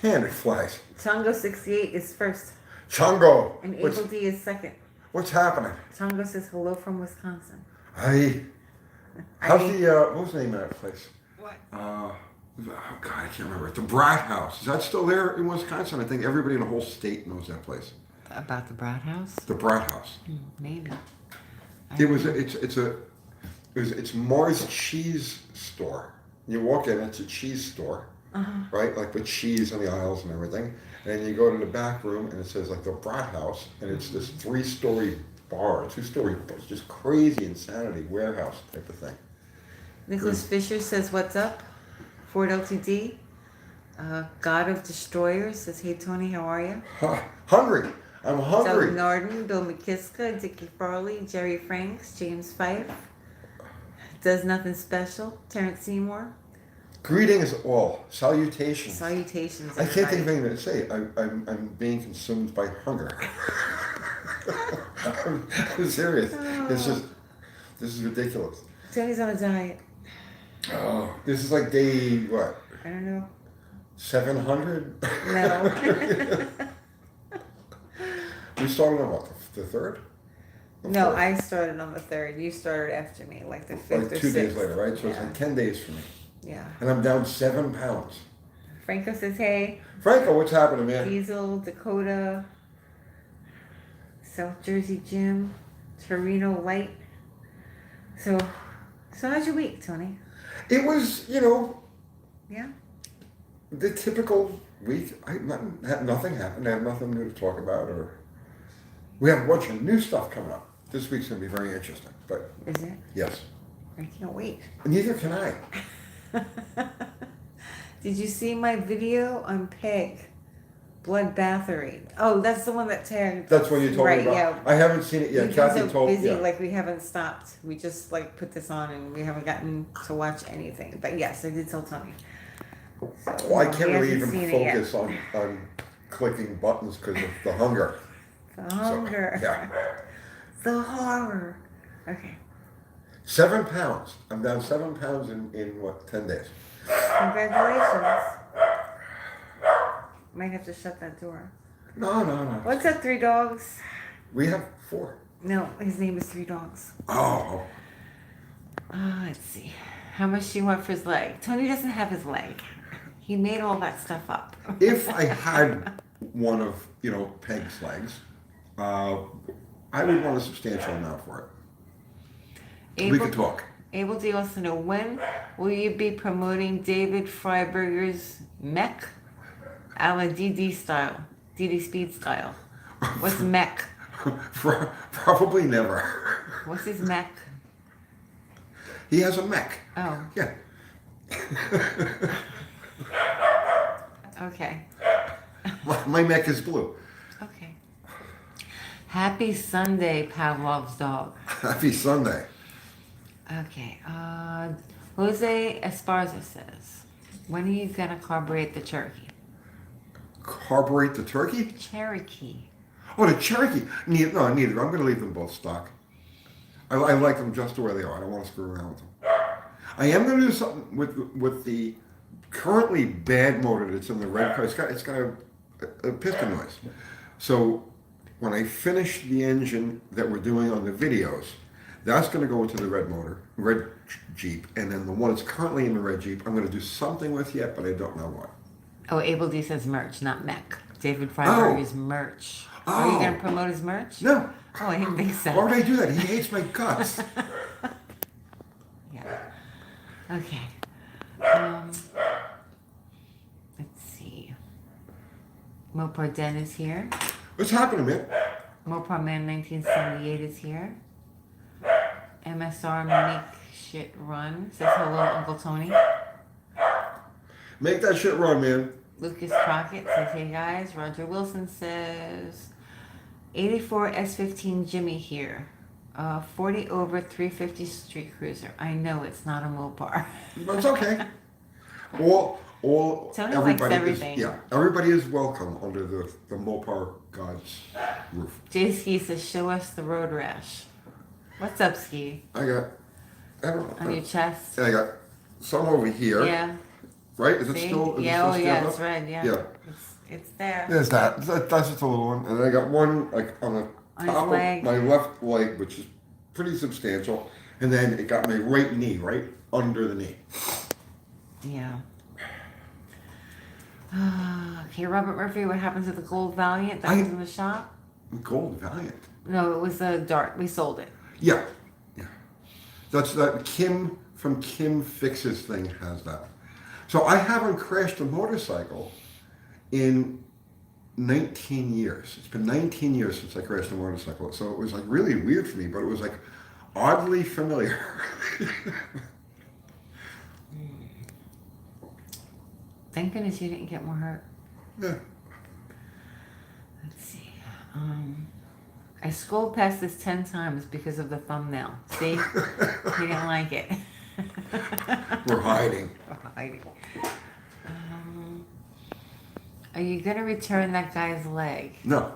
And it flies. Chongo 68 is first. Chongo. And Able D is second. What's happening? Chongo says hello from Wisconsin. How's what's the name of that place? What? Oh God, I can't remember. The Brat House. Is that still there in Wisconsin? I think everybody in the whole state knows that place. About the Brat House? The Brat House. Maybe. It's Mars Cheese Store. You walk in, it's a cheese store, right? Like with cheese on the aisles and everything. And you go to the back room and it says like the Brat House, and it's this 3-story bar, 2-story, just crazy insanity warehouse type of thing. Nicholas Fisher says, "What's up?" Ford LTD. God of Destroyers says, "Hey Tony, how are you?" Hungry. I'm hungry. Doug Norden, Bill McKiska, Dickie Farley, Jerry Franks, James Fife. Does nothing special. Terrence Seymour. Greetings all. Salutations. Salutations. I can't think of anything to say. I'm being consumed by hunger. I'm serious. This is ridiculous. Tony's on a diet. Oh, this is like day what? I don't know. 700? No. We started on what, the third? No, I started on the 3rd. You started after me, like the 5th like or 2 6th. days later, right? So it's like 10 days for me. Yeah. And I'm down 7 pounds. Franco says, "Hey." Franco, what's happening, man? Diesel, Dakota, South Jersey Jim, Torino Light. So how's your week, Tony? It was, Yeah? the typical week. Nothing happened. I have nothing new to talk about. Or we have a bunch of new stuff coming up. This week's going to be very interesting. But Is it? yes. I can't wait. Neither can I. Did you see my video on Peg? Bloodbathery. Oh, that's the one that tagged. That's what you told me about. Yeah. I haven't seen it yet. We've been Kathy so told me. busy, Yeah. like we haven't stopped. We just like put this on and we haven't gotten to watch anything. But yes, I did tell Tony. So, Well, I can't he really hasn't even seen it yet. focus on clicking buttons because of the hunger. The hunger. So, yeah. The horror. Okay. 7 pounds. I'm down 7 pounds in what, 10 days? Congratulations. Might have to shut that door. No. What's up, 3 dogs? We have 4. No, his name is 3 dogs. Oh. Let's see. How much do you want for his leg? Tony doesn't have his leg. He made all that stuff up. If I had one of, Peg's legs, I would want a substantial amount for it. We could talk. Able to also know, when will you be promoting David Freiberger's mech a la DD style, DD speed style? What's mech? Probably never. What's his mech? He has a mech. Oh. Yeah. Okay. My mech is blue. Okay. Happy Sunday, Pavlov's dog. Happy Sunday. Okay. Jose Esparza says, when are you going to carburate the turkey? Carburate the turkey? Cherokee. Oh, the Cherokee. Neither. I'm going to leave them both stock. I like them just the way they are. I don't want to screw around with them. I am going to do something with the currently bad motor that's in the red car. It's got a piston noise. So when I finish the engine that we're doing on the videos, that's going to go into the red Jeep, and then the one that's currently in the red Jeep, I'm going to do something with yet, but I don't know what. Oh, Able D says merch, not mech. David Freiberger's merch. Oh. Are you going to promote his merch? No. Oh, I didn't think so. Why would I do that? He hates my guts. Yeah. Okay. Let's see. Mopar Den is here. What's happening, man? Mopar Man 1978 is here. MSR Make Shit Run says hello, Uncle Tony. Make that shit run, man. Lucas Crockett says, hey guys. Roger Wilson says, 84 S15 Jimmy here. 40 over 350 Street Cruiser. I know it's not a Mopar. But it's okay. Tony likes everything. Everybody is welcome under the Mopar God's roof. Jay Ski says, show us the road rash. What's up, Ski? I don't know. On your chest? I got some over here. Yeah. right? Is it See? still? Is it Yeah, still oh yeah, scaled it's up? red, yeah. Yeah. It's there. There's that. That's just a little one, and then I got one like on the On his top of leg. my left leg, which is pretty substantial, and then it got my right knee, right under the knee. Yeah. Okay, Robert Murphy, what happened to the gold Valiant that was in the shop? Gold Valiant. No, it was a Dart. We sold it. Yeah, yeah. That's that. Kim from Kim Fixes thing has that. So I haven't crashed a motorcycle in 19 years. It's been 19 years since I crashed a motorcycle. So it was like really weird for me, but it was like oddly familiar. Thank goodness you didn't get more hurt. Yeah. Let's see. I scrolled past this 10 times because of the thumbnail. See? He didn't like it. We're hiding. We're hiding. Are you going to return that guy's leg? No.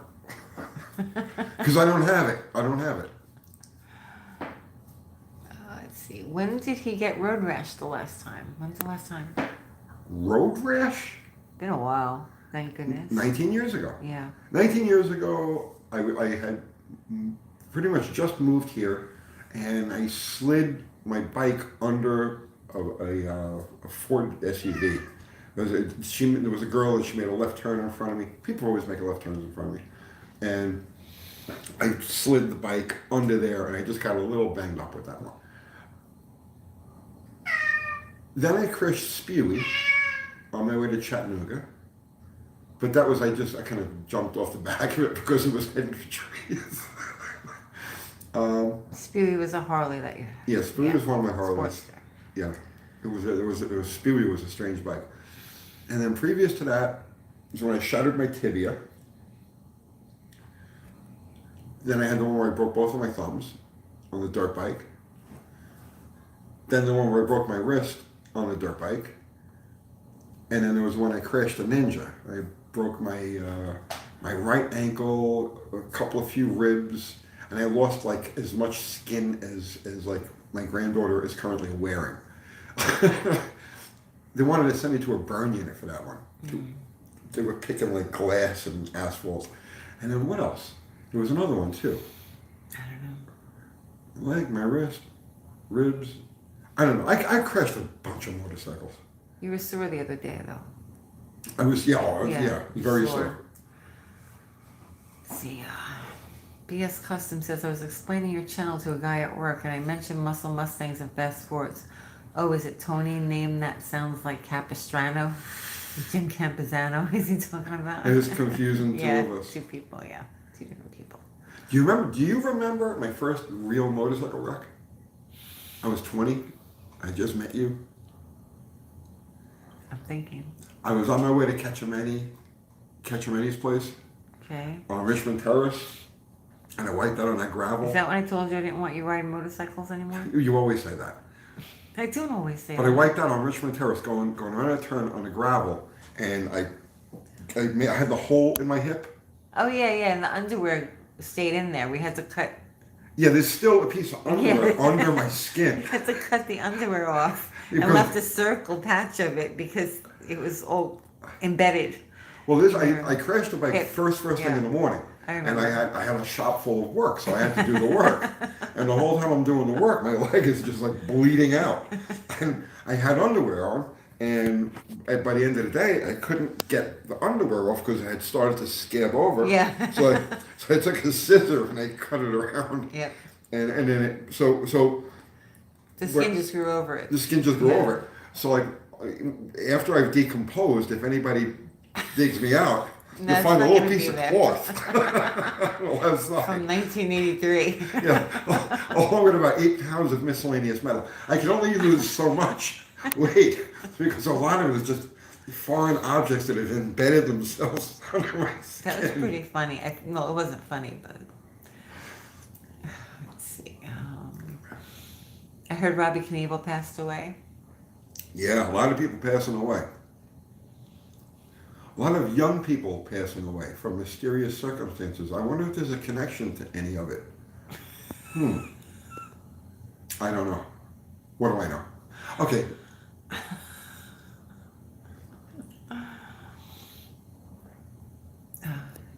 Because I don't have it. I don't have it. Let's see. When did he get road rash the last time? When's the last time? Road rash? Been a while. Thank goodness. 19 years ago. Yeah. 19 years ago, I had pretty much just moved here, and I slid my bike under a Ford SUV. There was a girl, and she made a left turn in front of me. People always make a left turn in front of me. And I slid the bike under there, and I just got a little banged up with that one. Then I crashed Spewy on my way to Chattanooga. But that was, I kind of jumped off the back of it because it was heading for trees. Spewy was a Harley that you... Yeah, Spewy was one of my Harleys. Sportster. Yeah, Spewy was a strange bike. And then previous to that is when I shattered my tibia. Then I had the one where I broke both of my thumbs on the dirt bike. Then the one where I broke my wrist on the dirt bike. And then there was when I crashed a Ninja. I broke my my right ankle, a few ribs, and I lost like as much skin as like my granddaughter is currently wearing. They wanted to send me to a burn unit for that one. They were picking like glass and asphalt. And then what else? There was another one too. I don't know. Leg, my wrist, ribs. I don't know. I crashed a bunch of motorcycles. You were sore the other day, though. I was, very sore. Let's see, BS Custom says, I was explaining your channel to a guy at work, and I mentioned Muscle Mustangs and Fast Fords. Oh, is it Tony? Name that sounds like Capistrano? Jim Campizano? Is he talking about? It is confusing two yeah, of us. two people, yeah. Two different people. Do you remember my first real motorcycle wreck? I was 20. I just met you. I'm thinking. I was on my way to Ketchameni's place Okay. on Richmond Terrace, and I wiped out on that gravel. Is that when I told you I didn't want you riding motorcycles anymore? You always say that. I don't always say But that. I wiped out on Richmond Terrace going around a turn on the gravel, and I had the hole in my hip. Oh, yeah, and the underwear stayed in there. We had to cut... Yeah, there's still a piece of underwear under my skin. We had to cut the underwear off and Because- left a circle patch of it because it was all embedded. Well, I crashed the bike first thing in the morning, I and remember. I had a shop full of work, so I had to do the work. And the whole time I'm doing the work, my leg is just like bleeding out. And I had underwear on, and by the end of the day, I couldn't get the underwear off because it had started to scab over. Yeah. So I took a scissor and I cut it around. Yep. And then so The skin just grew over it. the skin just grew over it. So like after I've decomposed, if anybody digs me out, No, you'll it's find a not little gonna piece be of there. cloth on the left side. From 1983. Yeah, along with about 8 pounds of miscellaneous metal. I could only lose so much weight because a lot of it was just foreign objects that had embedded themselves under my skin. That was pretty funny. No, it wasn't funny, but let's see. I heard Robbie Knievel passed away. Yeah, a lot of people passing away. A lot of young people passing away from mysterious circumstances. I wonder if there's a connection to any of it. I don't know. What do I know? Okay.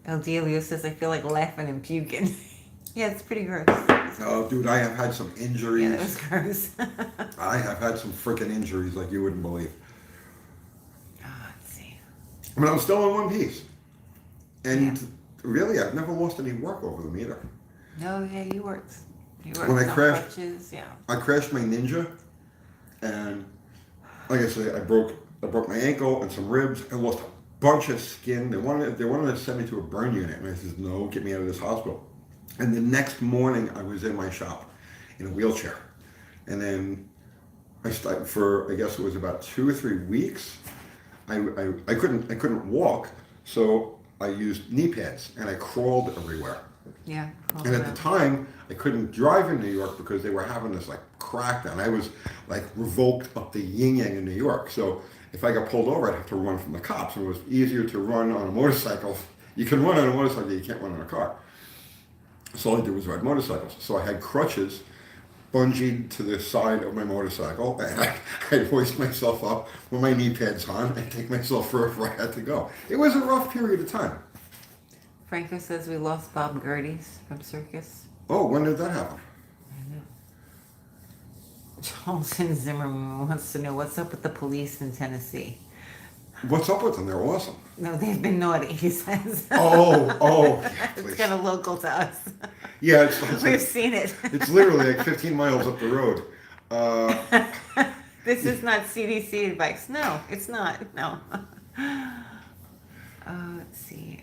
El Delio says, I feel like laughing and puking. Yeah, it's pretty gross. Oh, dude, I have had some Yeah, injuries. that was gross. I have had some freaking injuries like you wouldn't believe. Let's see. But I'm still in one piece. And Yeah. really, I've never lost any work over them either. No, yeah, you worked. You worked When I on crashed- crutches, yeah. I crashed my Ninja, and like I say, I broke my ankle and some ribs. I lost a bunch of skin. They wanted to send me to a burn unit, and I said, no, get me out of this hospital. And the next morning, I was in my shop in a wheelchair, and then I started for, I guess it was about 2 or 3 weeks. I couldn't walk, so I used knee pads and I crawled everywhere. Yeah. And at the time, I couldn't drive in New York because they were having this like crackdown. I was like revoked up the yin yang in New York. So if I got pulled over, I'd have to run from the cops. And it was easier to run on a motorcycle. You can run on a motorcycle, you can't run on a car. So all I did was ride motorcycles. So I had crutches bungeed to the side of my motorcycle, and I'd hoist myself up with my knee pads on and take myself wherever I had to go. It was a rough period of time. Franco says we lost Bob Gerties from Circus. Oh, when did that happen? Charleston Zimmerman wants to know what's up with the police in Tennessee. What's up with them? They're awesome. No, they've been naughty, he says. Oh, yeah, It's please. kind of local to us. Yeah, We've seen it. it's literally like 15 miles up the road. This is not CDC advice. No, it's not. No. Let's see.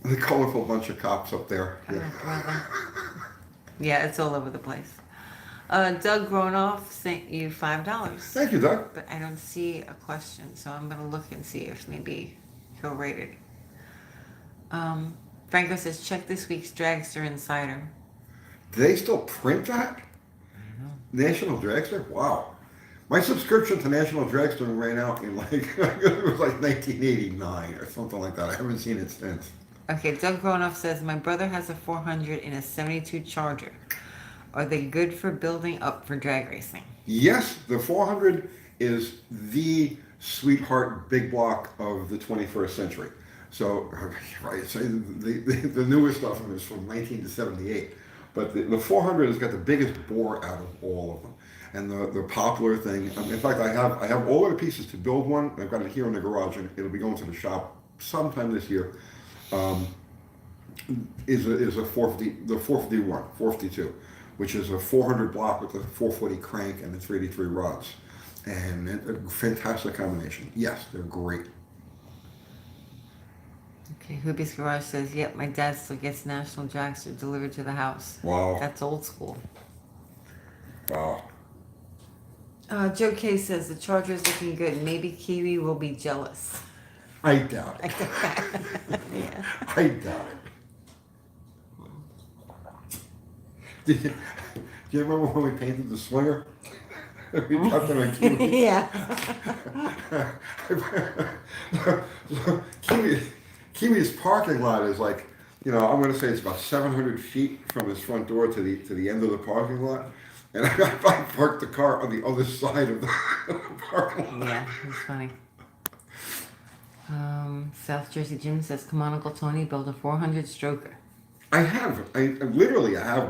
The colorful bunch of cops up there. Oh, Yeah. brother. Yeah, it's all over the place. Doug Gronoff sent you $5. Thank you, Doug. But I don't see a question, so I'm going to look and see if maybe he'll rate it. Franco says, check this week's Dragster Insider. Do they still print that? National Dragster? Wow. My subscription to National Dragster ran out in like, it was like 1989 or something like that. I haven't seen it since. Okay, Doug Gronoff says, my brother has a 400 and a 72 Charger. Are they good for building up for drag racing? Yes, the 400 is the sweetheart big block of the 21st century. So, right, so the newest stuff is from 19 to 78. But the 400 has got the biggest bore out of all of them. And the popular thing, in fact, I have all of the pieces to build one. I've got it here in the garage, and it'll be going to the shop sometime this year. Is a 450, the 451, 452, which is a 400 block with a 440 crank and the 383 rods. And a fantastic combination. Yes, they're great. Okay, Hoobie's Garage says, yep, my dad still gets National Dragster delivered to the house. Wow. That's old school. Wow. Joe K says, the Charger's looking good. Maybe Kiwi will be jealous. I doubt it. Yeah. I doubt it. Do you remember when we painted the swinger? We jumped on a Kiwi. Yeah. Kiwi's parking lot is like, I'm going to say it's about 700 feet from his front door to the end of the parking lot. And I parked the car on the other side of the parking lot. Yeah, it's funny. South Jersey Jim says, come on, Uncle Tony, build a 400 stroker. I have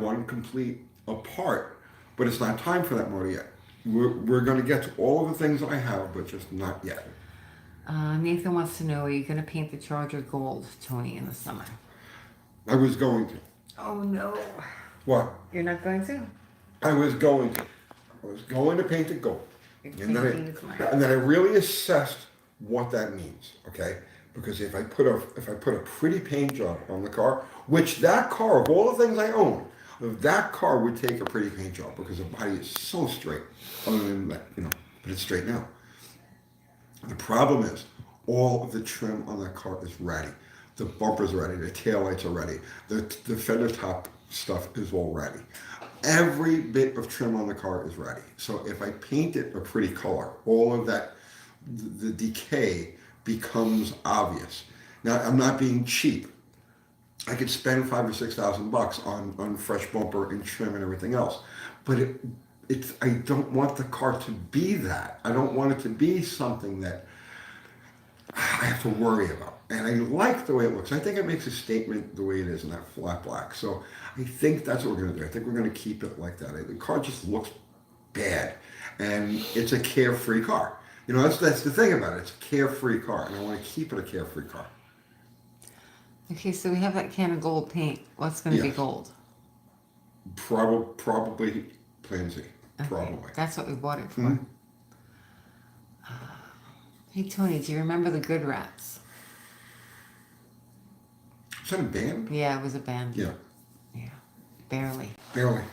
one complete apart, but it's not time for that motor yet. We're going to get to all of the things I have, but just not yet. Nathan wants to know, are you going to paint the Charger gold, Tony, in the summer? I was going to. Oh, no. What? You're not going to? I was going to. I was going to paint it gold. And then I really assessed what that means, okay? Because if I put a pretty paint job on the car, which that car, of all the things I own, that car would take a pretty paint job because the body is so straight. Other than that, but it's straight now. The problem is all of the trim on that car is ratty. The bumper's ratty, the taillights are ratty, the fender top stuff is all ratty. Every bit of trim on the car is ratty. So if I paint it a pretty color, all of that, the decay becomes obvious. Now, I'm not being cheap. I could spend $5,000 or $6,000 on fresh bumper and trim and everything else. But I don't want the car to be that. I don't want it to be something that I have to worry about. And I like the way it looks. I think it makes a statement the way it is in that flat black. So I think that's what we're going to do. I think we're going to keep it like that. The car just looks bad. And it's a carefree car. You know, that's the thing about it. It's a carefree car. And I want to keep it a carefree car. Okay, so we have that can of gold paint. What's going to be Yes. gold? Probably Plan Z. Okay, Probably. that's what we bought it for. Mhm. Hey, Tony, do you remember the Good Rats? Is that a band? Yeah, it was a band. Yeah. Yeah, barely. Barely.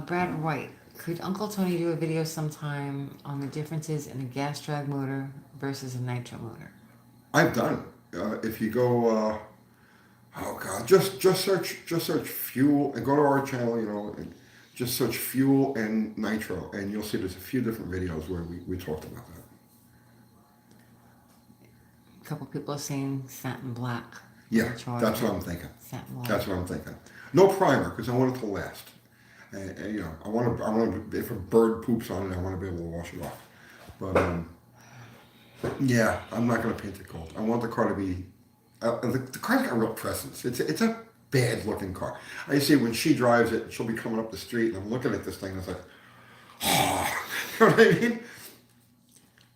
Brad White, could Uncle Tony do a video sometime on the differences in a gas drag motor versus a nitro motor? I've done. If you go, oh God, just search fuel and go to our channel. You know, and just search fuel and nitro, and you'll see there's a few different videos where we talked about that. A couple people are saying satin black. Yeah, Which one? that's what I'm thinking. Satin black. That's what I'm thinking. No primer because I want it to last. And, you know, I want to. If a bird poops on it, I want to be able to wash it off. But yeah, I'm not going to paint it gold. I want the car to be. The car's got real presence. It's a bad looking car. I see when she drives it, she'll be coming up the street, and I'm looking at this thing, and it's like, oh, you know what I mean?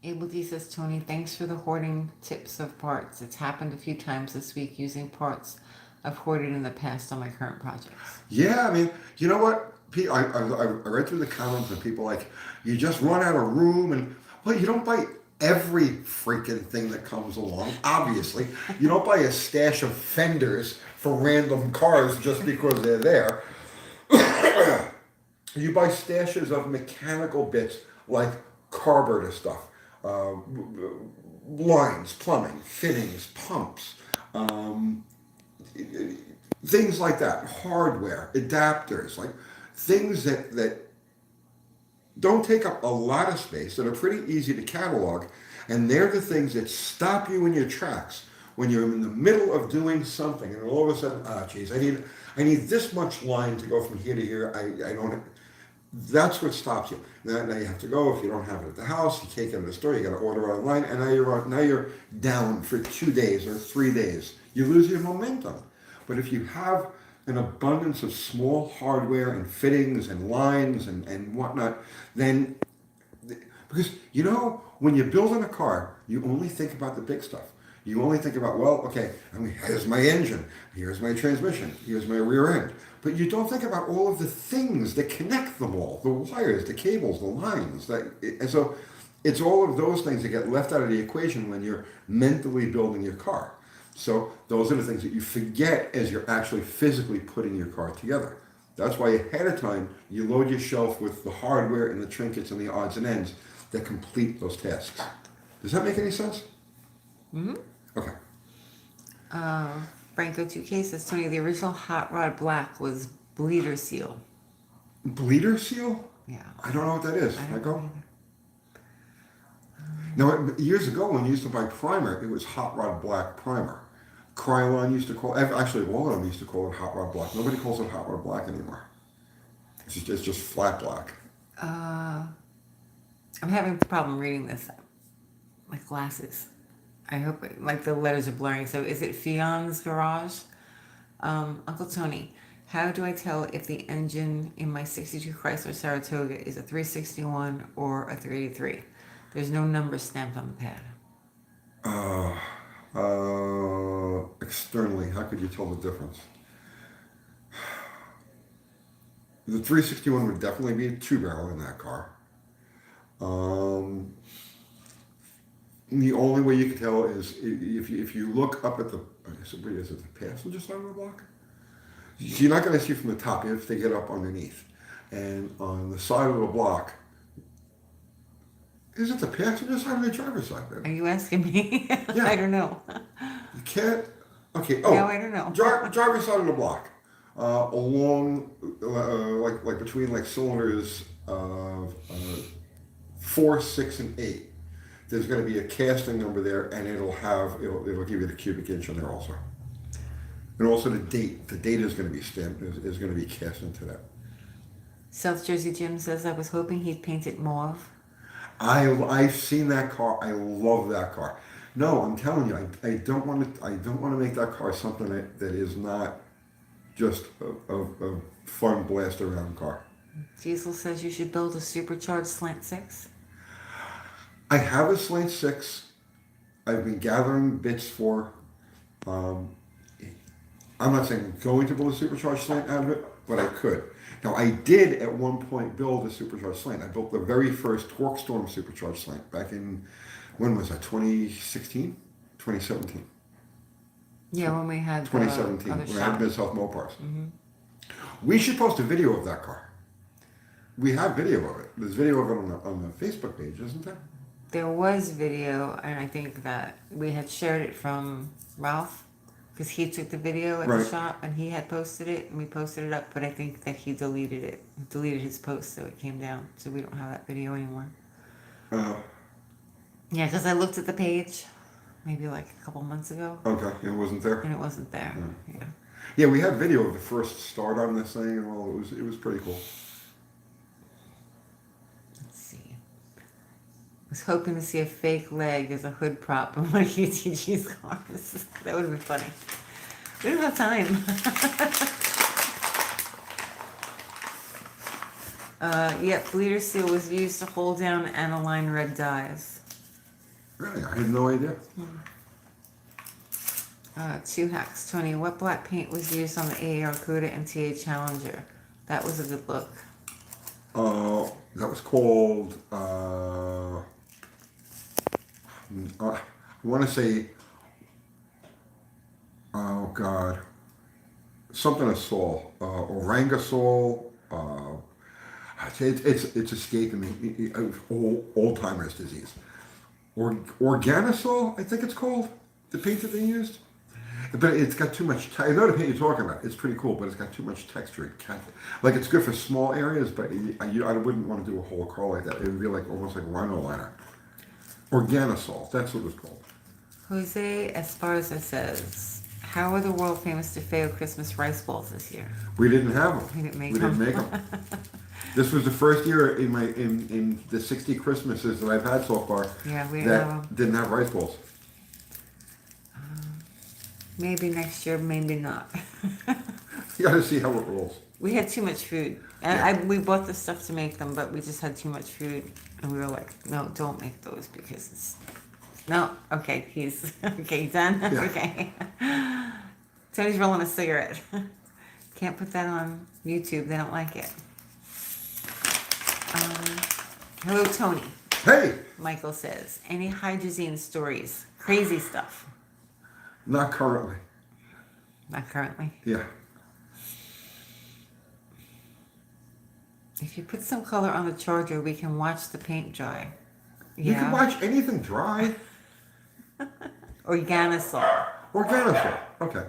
Abel D says, Tony, thanks for the hoarding tips of parts. It's happened a few times this week using parts I've hoarded in the past on my current projects. Yeah, I mean, you know what? I read through the comments and people like, you just run out of room, and well, you don't buy every freaking thing that comes along. Obviously, you don't buy a stash of fenders for random cars just because they're there. You buy stashes of mechanical bits like carburetor stuff, lines, plumbing, fittings, pumps, things like that, hardware, adapters, like things that don't take up a lot of space, that are pretty easy to catalog, and they're the things that stop you in your tracks when you're in the middle of doing something, and all of a sudden, geez, I need this much line to go from here to here. I don't. That's what stops you. Now you have to go. If you don't have it at the house, you can't get it at the store. You got to order online, and now you're down for 2 days or 3 days. You lose your momentum. But if you have an abundance of small hardware and fittings and lines and whatnot, then, because you know, when you're building a car, you only think about the big stuff. You only think about, well, okay, I mean, here's my engine, here's my transmission, here's my rear end. But you don't think about all of the things that connect them all, the wires, the cables, the lines. And so it's all of those things that get left out of the equation when you're mentally building your car. So those are the things that you forget as you're actually physically putting your car together. That's why ahead of time, you load your shelf with the hardware and the trinkets and the odds and ends that complete those tasks. Does that make any sense? Mm-hmm. Okay. Franco 2K says, Tony, the original Hot Rod Black was bleeder seal. Bleeder seal? Yeah. I don't know what that is. I don't Michael? know Now, years ago when you used to buy primer, it was Hot Rod Black primer. Krylon used to call, actually all of them used to call it Hot Rod Black. Nobody calls it Hot Rod Black anymore. It's just flat black. I'm having a problem reading this. My glasses. I hope, like, the letters are blurring. So is it Fion's Garage? Uncle Tony, how do I tell if the engine in my 62 Chrysler Saratoga is a 361 or a 383? There's no number stamped on the pad. Externally, how could you tell the difference? The 361 would definitely be a 2-barrel in that car. The only way you can tell is if you look up at the, is it the passenger side of the block? You're not going to see from the top. You have to get up underneath. And on the side of the block, is it the passenger side or the driver's side? Are you asking me? Yeah. I don't know. You can't. Okay. No, I don't know. Driver's side of the block, along like between like cylinders 4, 6, and 8. There's going to be a casting number there, and it'll give you the cubic inch on there also, and also the date. The date is going to be stamped. Is going to be cast into that. South Jersey Jim says, I was hoping he'd paint it mauve. I've seen that car. I love that car. No, I'm telling you, I don't want to. I don't want to make that car something that is not just a fun blast around car. Diesel says you should build a supercharged slant six. I have a Slant Six. I've been gathering bits for. Um, I'm not saying I'm going to build a supercharged slant out of it, but I could. Now, I did at one point build a supercharged slant. I built the very first Torque Storm supercharged slant back in, when was that, 2016? 2017. Yeah, when we had the 2017, other when I had shop. Mid-South Mopars. Hmm. We should post a video of that car. We have video of it. There's video of it on the Facebook page, isn't there? There was video, and I think that we had shared it from Ralph because he took the video at the Right. shop and he had posted it and we posted it up. But I think that he deleted it, deleted his post, so it came down. So we don't have that video anymore. Uh, Yeah, because I looked at the page maybe like a couple months ago okay, it wasn't there. and it wasn't there. Hmm. Yeah. Yeah, we had video of the first start on this thing and all. It was pretty cool. Let's see. I was hoping to see a fake leg as a hood prop on one of UTG's cars. That would be funny. We don't have time. Yep, bleeder seal was used to hold down aniline red dyes. Really, I had no idea. 2 hacks. Tony, what black paint was used on the AAR Cuda and TA Challenger? That was a good look. That was called. I want to say. Oh God. Something of Sol. Orangasol. It's escaping me. Old timers disease. Organosol, I think it's called. The paint that they used. But it's got too much. I know the paint you're talking about. It's pretty cool, but it's got too much texture. It can't, like it's good for small areas, but I wouldn't want to do a whole car like that. It would be like almost like rhino liner. Organosol, that's what it was called. Jose Esparza says, how are the world famous DeFeo Christmas rice balls this year? We didn't have them. We didn't make We them. didn't make them. This was the first year in the 60 Christmases that I've had so far Yeah, we didn't have them. that didn't have rice balls. Maybe next year, maybe not. You got to see how it rolls. We had too much food. And Yeah. we bought the stuff to make them, but we just had too much food. And we were like, no, don't make those because it's... No, okay, he's... Okay, done? Yeah. Okay. Tony's rolling a cigarette. Can't put that on YouTube. They don't like it. Hello, Tony. Hey, Michael says, any hydrazine stories? Crazy stuff. not currently. Not currently. Yeah. If you put some color on the charger, we can watch the paint dry. You can watch anything dry. Organosol. Organosol. Okay.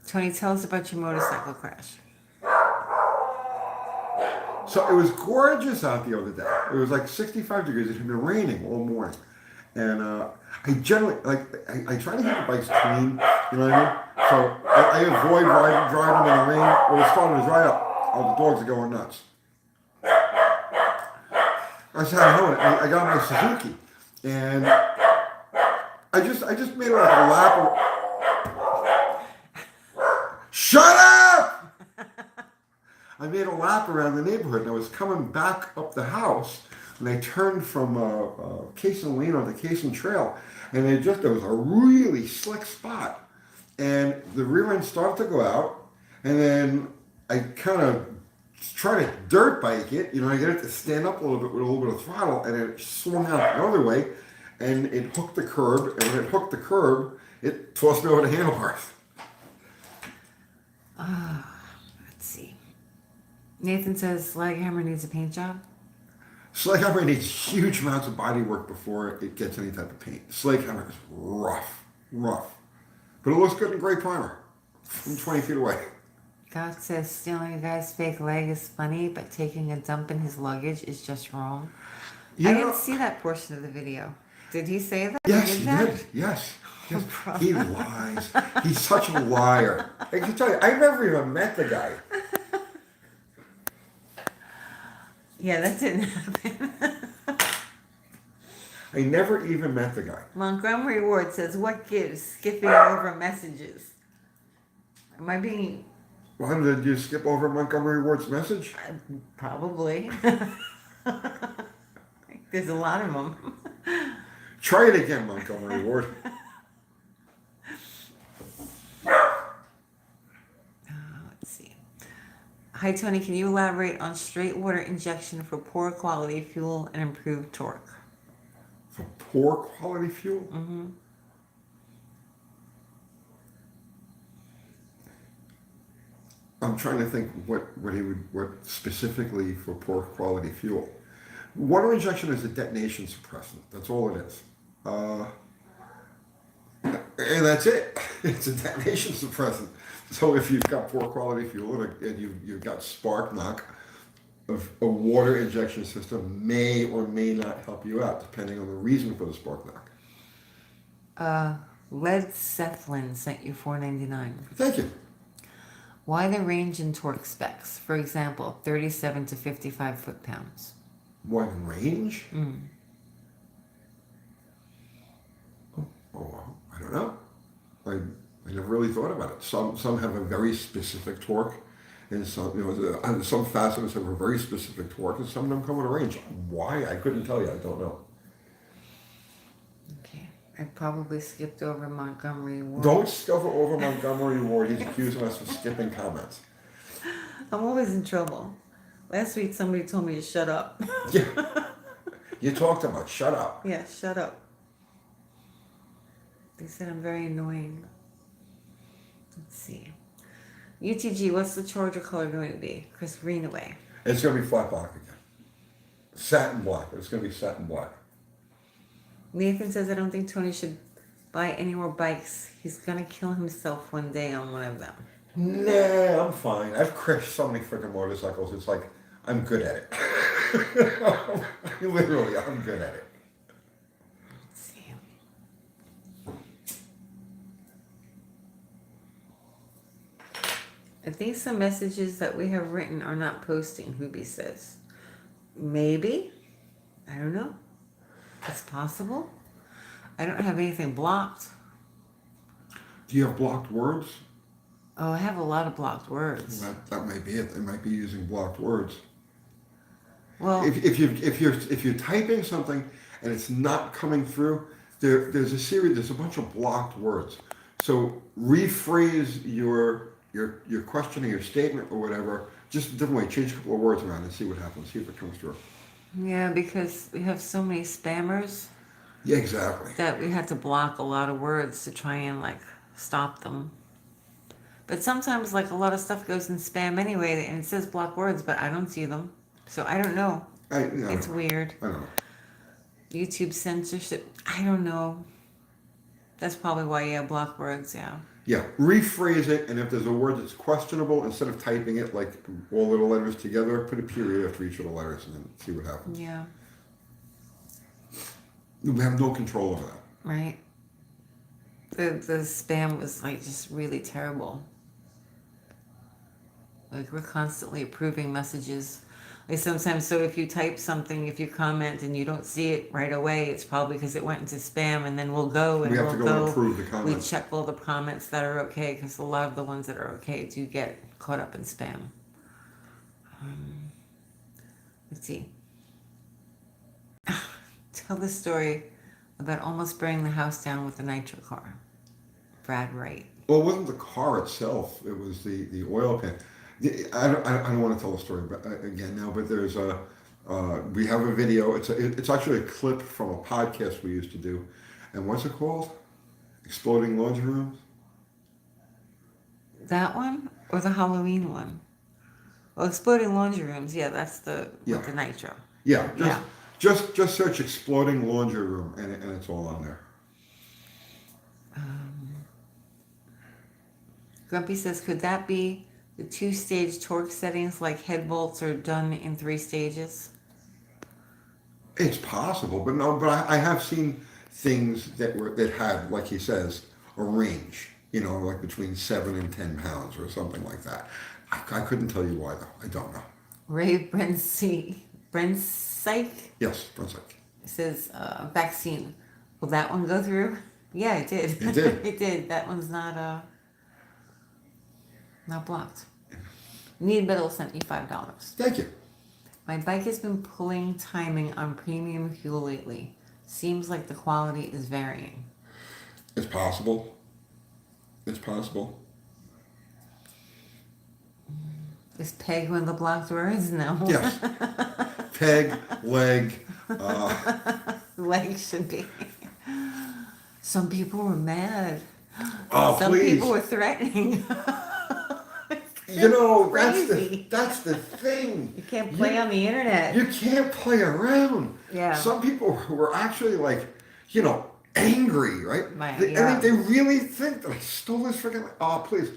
Tony, tell us about your motorcycle crash. So it was gorgeous out the other day. It was like 65 degrees. It had been raining all morning. And I generally, I try to keep the bikes clean, you know what I mean? So I avoid driving them in the rain. When it's starting to dry up, all the dogs are going nuts. I said, I got my Suzuki. And I just made like a lap of... Shut up! I made a lap around the neighborhood and I was coming back up the house and I turned from Cason Lane onto Cason Trail and there was a really slick spot and the rear end started to go out and then I kind of tried to dirt bike it, I get it to stand up a little bit with a little bit of throttle and it swung out the other way and it hooked the curb and when it hooked the curb it tossed me over the handlebars. Let's see. Nathan says Slaghammer needs a paint job. Slaghammer needs huge amounts of body work before it gets any type of paint. Slaghammer is rough. But it looks good in gray primer from 20 feet away. God says stealing a guy's fake leg is funny, but taking a dump in his luggage is just wrong. I didn't see that portion of the video. Did he say that? Yes, He he that? did. Yes. He lies. He's such a liar. I can tell you, I never even met the guy. Yeah, that didn't happen. I never even met the guy. Montgomery Ward says, what gives skipping over messages? Am I being... Well, did you skip over Montgomery Ward's message? Probably. There's a lot of them. Try it again, Montgomery Ward. Let's see. Hi, Tony. Can you elaborate on straight water injection for poor quality fuel and improved torque? For poor quality fuel? Mm-hmm. I'm trying to think what specifically for poor quality fuel. Water injection is a detonation suppressant. That's all it is. And that's it. It's a detonation suppressant. So if you've got poor quality fuel and you've got spark knock, a water injection system may or may not help you out, depending on the reason for the spark knock. Led Cephalin sent you $4.99. Thank you. Why the range in torque specs? For example, 37 to 55 foot-pounds. Why range? Mm. Oh, I don't know. I never really thought about it. Some have a very specific torque, and some fasteners have a very specific torque, and some of them come with a range. Why? I couldn't tell you. I don't know. Okay, I probably skipped over Montgomery Ward. Don't skip over Montgomery Ward. He's accusing us of skipping comments. I'm always in trouble. Last week somebody told me to shut up. Yeah. You talked about shut up. Yeah, shut up. They said I'm very annoying. Let's see. UTG, what's the charger color going to be? Chris Greenaway. It's going to be flat black again. Satin black. It's going to be satin black. Nathan says, I don't think Tony should buy any more bikes. He's going to kill himself one day on one of them. Nah, I'm fine. I've crashed so many freaking motorcycles. It's like, I'm good at it. Literally, I'm good at it. Let's see. I think some messages that we have written are not posting, Hoobie says. Maybe. I don't know. It's possible. I don't have anything blocked. Do you have blocked words? Oh, I have a lot of blocked words. That might be it. They might be using blocked words. Well, If you're typing something and it's not coming through, there's a bunch of blocked words. So rephrase your question or your statement or whatever, just a different way. Change a couple of words around and see what happens. See if it comes through. yeah, because we have so many spammers Yeah, exactly. that we had to block a lot of words to try and stop them. But sometimes a lot of stuff goes in spam anyway, and it says block words, but I don't see them. So I don't know. It's weird. I don't know. YouTube censorship. I don't know. That's probably why you have block words, yeah. Yeah, rephrase it, and if there's a word that's questionable, instead of typing it like all little letters together, put a period after each of the letters and then see what happens. Yeah. We have no control over that. Right. The spam was just really terrible. We're constantly approving messages. Sometimes, so if you type something, if you comment and you don't see it right away, it's probably because it went into spam, and then we'll go and We have to go and approve the we comments. check all the comments that are okay, because a lot of the ones that are okay do get caught up in spam. Let's see. Tell the story about almost burning the house down with the nitro car. Brad Wright. Well, it wasn't the car itself; it was the oil pan. I don't want to tell the story again now, but there's we have a video. It's actually a clip from a podcast we used to do, and what's it called? Exploding Laundry Rooms. That one or the Halloween one? Well, Exploding Laundry Rooms. Yeah, that's with the nitro. Yeah, just search Exploding Laundry Room, and it's all on there. Grumpy says, could that be the 2-stage torque settings, like head bolts are done in 3 stages? It's possible, but no. But I have seen things that had, like he says, a range. Like between 7 and 10 pounds or something like that. I couldn't tell you why though. I don't know. Ray Brensike Yes, Brunswick. It says vaccine. Will that one go through? Yeah, it did. It did. It did. That one's not blocked. Need Biddle sent me $5. Thank you. My bike has been pulling timing on premium fuel lately. Seems like the quality is varying. It's possible. It's possible. Is peg one of the blocked words? No. Yes. Peg, leg. Leg should be. Some people were mad. Oh, Some please. people were threatening. You know, Crazy. that's the thing. You can't play on the internet. You can't play around. Yeah. Some people were actually like, angry, right? Right, They, yeah. I mean, they really think that I stole this freaking. Oh, please.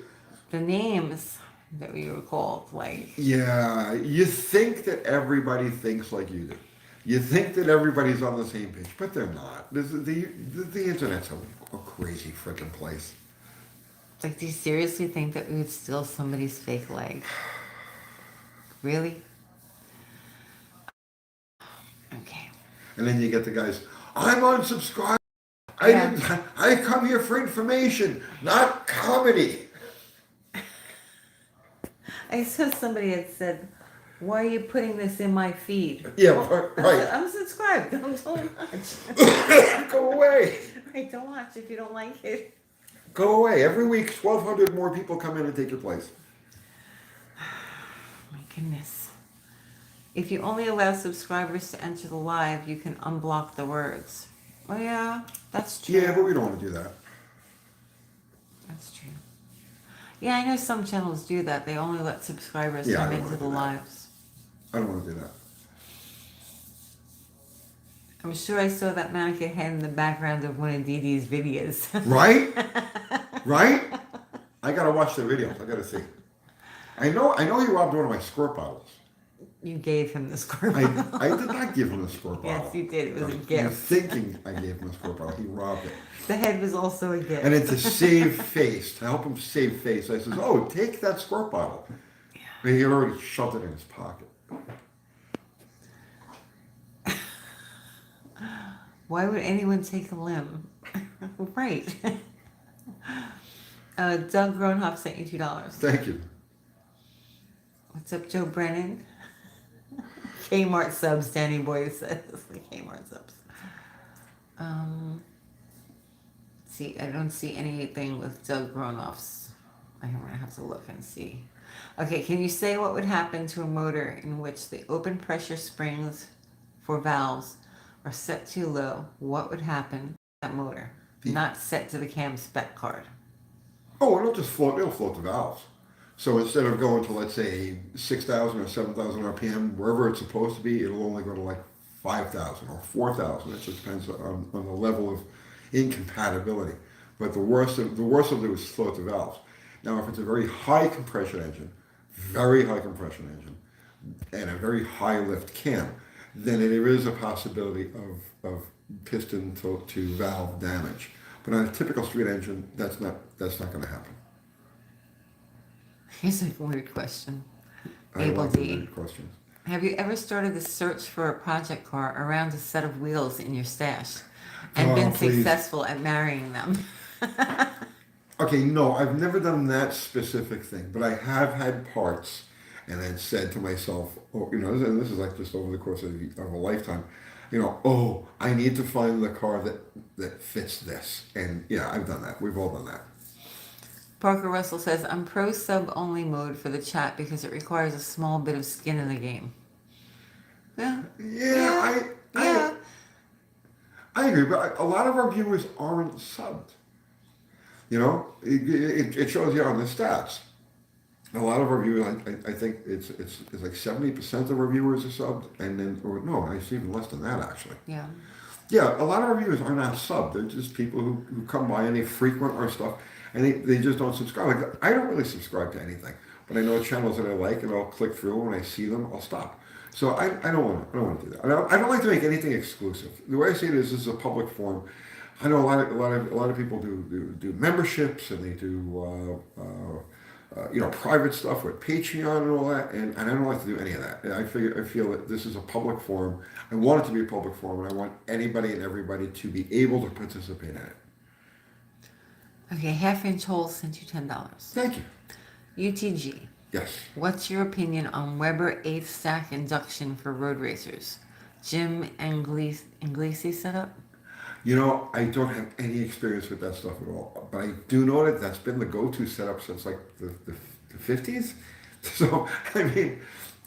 The names that we were called, like, Yeah, you think that everybody thinks like you do. You think that everybody's on the same page, but they're not. The internet's a crazy freaking place. do you seriously think that we would steal somebody's fake leg? Really? Okay. And then you get the guys, I'm unsubscribed. Yeah. I come here for information, not comedy. I saw somebody had said, why are you putting this in my feed? Yeah, Well, right. I'm subscribed. Don't watch. Go away. Right, don't watch if you don't like it. Go away. Every week, 1,200 more people come in and take your place. My goodness. If you only allow subscribers to enter the live, you can unblock the words. Oh yeah, that's true. Yeah, but we don't want to do that. That's true. Yeah, I know some channels do that. They only let subscribers Yeah, I come don't into wanna the do that. lives. I don't want to do that. I'm sure I saw that mannequin head in the background of one of Dee Dee's videos. Right? Right? I gotta watch the videos. I gotta see. I know he robbed one of my squirt bottles. You gave him the squirt I bottle. did not give him a squirt bottle. Yes, you did. It was a You're gift. thinking I gave him a squirt bottle. He robbed it. The head was also a gift. And then to save face, to help him save face, I says, oh, take that squirt bottle. But he had already shoved it in his pocket. Why would anyone take a limb? Right. Doug Gronhoff sent you $2. Thank you. What's up, Joe Brennan? Kmart subs, Danny Boy says. The Kmart subs. See, I don't see anything with Doug Gronhoff's. I'm gonna have to look and see. Okay, can you say what would happen to a motor in which the open pressure springs for valves are set too low? What would happen to that motor? Not set to the cam spec card. Oh, it'll just float. It'll float the valves. So instead of going to, let's say, 6,000 or 7,000 RPM, wherever it's supposed to be, it'll only go to like 5,000 or 4,000. It just depends on the level of incompatibility. But the worst of it is float the valves. Now, if it's a very high compression engine, and a very high lift cam, then there is a possibility of piston to valve damage. But on a typical street engine, that's not going to happen. Here's a weird question. I Abel like the D. weird questions. Have you ever started the search for a project car around a set of wheels in your stash and Oh, been please. successful at marrying them? Okay, no, I've never done that specific thing, but I have had parts and then said to myself, oh, and this is like just over the course of a lifetime, oh, I need to find the car that fits this. And yeah, I've done that. We've all done that. Parker Russell says, I'm pro sub only mode for the chat because it requires a small bit of skin in the game. Yeah. Yeah, I agree, but a lot of our viewers aren't subbed. It shows you on the stats. A lot of our viewers, I think it's like 70% of our viewers are subbed, and then, or no, it's even less than that actually. Yeah. Yeah, a lot of our viewers are not subbed. They're just people who come by and they frequent our stuff, and they just don't subscribe. Like, I don't really subscribe to anything, but I know channels that I like, and I'll click through. When I see them, I'll stop. So I don't want to do that. I don't like to make anything exclusive. The way I see it is, this is a public forum. I know a lot of people do memberships, and they do private stuff with Patreon and all that, and I don't like to do any of that. And I feel that this is a public forum. I want it to be a public forum, and I want anybody and everybody to be able to participate in it. Okay, Half Inch Hole sent you $10. Thank you. UTG. Yes. What's your opinion on Weber 8th stack induction for road racers? Jim Anglisi setup? I don't have any experience with that stuff at all, but I do know that that's been the go-to setup since like the 50s. So, I mean,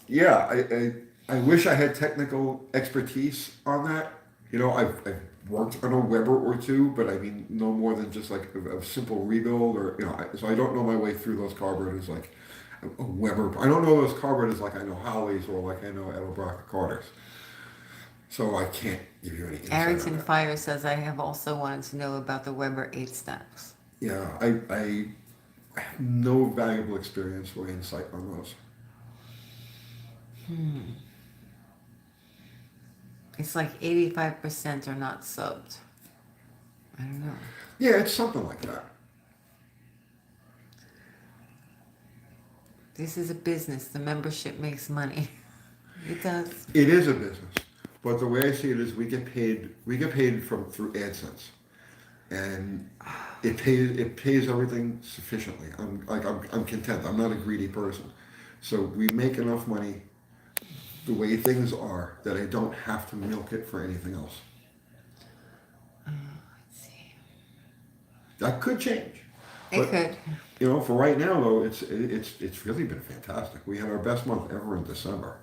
yeah, I wish I had technical expertise on that. I've worked on a Weber or two, but I mean, no more than just like a simple rebuild so I don't know my way through those carburetors like a Weber. I don't know those carburetors like I know Howley's or like I know Edelbrock Carter's. So I can't give you any insight Arrington on that. Fire says, I have also wanted to know about the Weber 8 stacks. Yeah, I have no valuable experience or insight on those. It's like 85% are not subbed. I don't know. Yeah, it's something like that. This is a business. The membership makes money. It does. It is a business, but the way I see it is we get paid through AdSense, and it pays everything sufficiently. I'm content. I'm not a greedy person, so we make enough money the way things are that I don't have to milk it for anything else. Let's see. That could change. It could. For right now though, it's really been fantastic. We had our best month ever in December,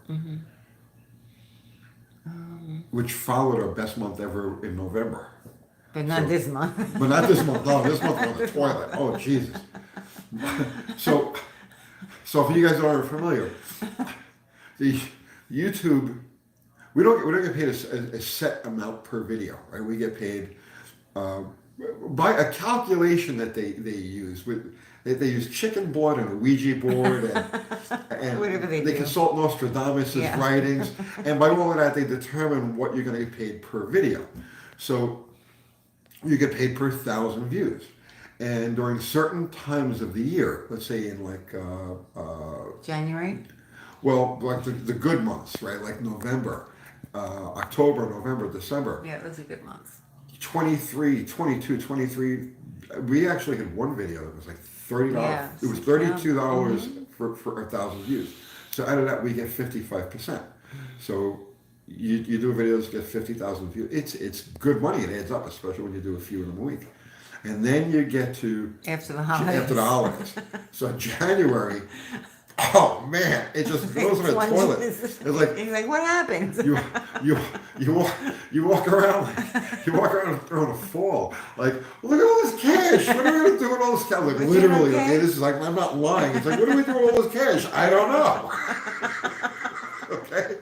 which followed our best month ever in November. But not this month. But not this month. No, this month we're on the toilet. Oh Jesus! So if you guys aren't familiar, the YouTube, we don't get paid a set amount per video, right? We get paid by a calculation that they use. They use chicken blood and a Ouija board and Whatever they they do. consult Nostradamus' writings, and by all of that they determine what you're going to get paid per video. So you get paid per 1,000 views. And during certain times of the year, let's say in like January? well, like the good months, right? Like November, October, November, December. Yeah, those are good months. 23, 22, 23. We actually had one video that was like $30. Yeah, It was $32 for 1,000 views. So out of that, we get 55%. So you do videos, get 50,000 views. It's good money. It adds up, especially when you do a few in a week. And then you get to After the holidays. After the holidays. So January. Oh man, it just goes in the toilet. It's like He's like, what happened? you walk around throwing a fall. Like, look at all this cash. What are we gonna do with all this cash? Like literally, okay, this is like I'm not lying. It's like, what do we do with all this cash? I don't know. Okay,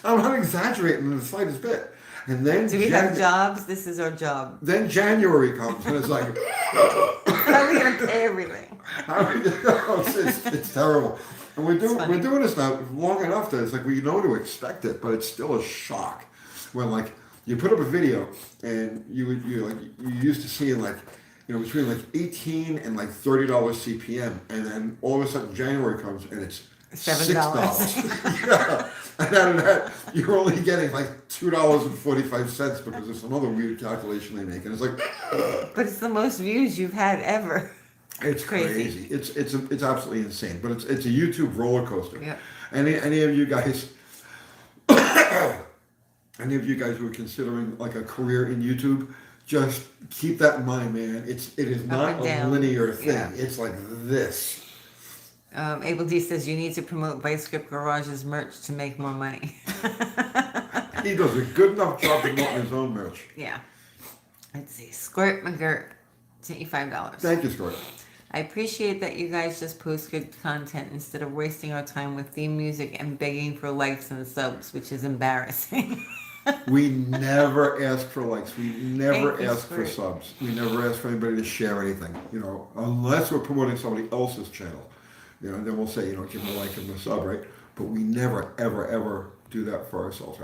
I'm not exaggerating in the slightest bit. And then Do we have jobs? This is our job. Then January comes and it's like, How are we going to pay everything? it's terrible. And we're funny. doing this now long enough that it's like we know to expect it, but it's still a shock when like you put up a video and you used to seeing like between like 18 and like $30 CPM, and then all of a sudden January comes and it's $7. Yeah. And out of that, you're only getting like $2.45 because there's some other weird calculation they make, and it's like, But it's the most views you've had ever. it's crazy. It's absolutely insane. But it's a YouTube roller coaster. Yeah. Any of you guys, any of you guys who are considering like a career in YouTube, just keep that in mind, man. It is not a down. linear thing. Yeah. It's like this. Abel D says you need to promote Vice Grip Garage's merch to make more money. He does a good enough job promoting his own merch. Yeah. Let's see. Squirt McGirt, $25. Thank you, Stuart. I appreciate that you guys just post good content instead of wasting our time with theme music and begging for likes and subs, which is embarrassing. We never ask for likes. We never Thank you, ask for Squirt. subs. We never ask for anybody to share anything. Unless we're promoting somebody else's channel. Then we'll say, give them a like and a sub, right? But we never, ever, ever do that for ourselves.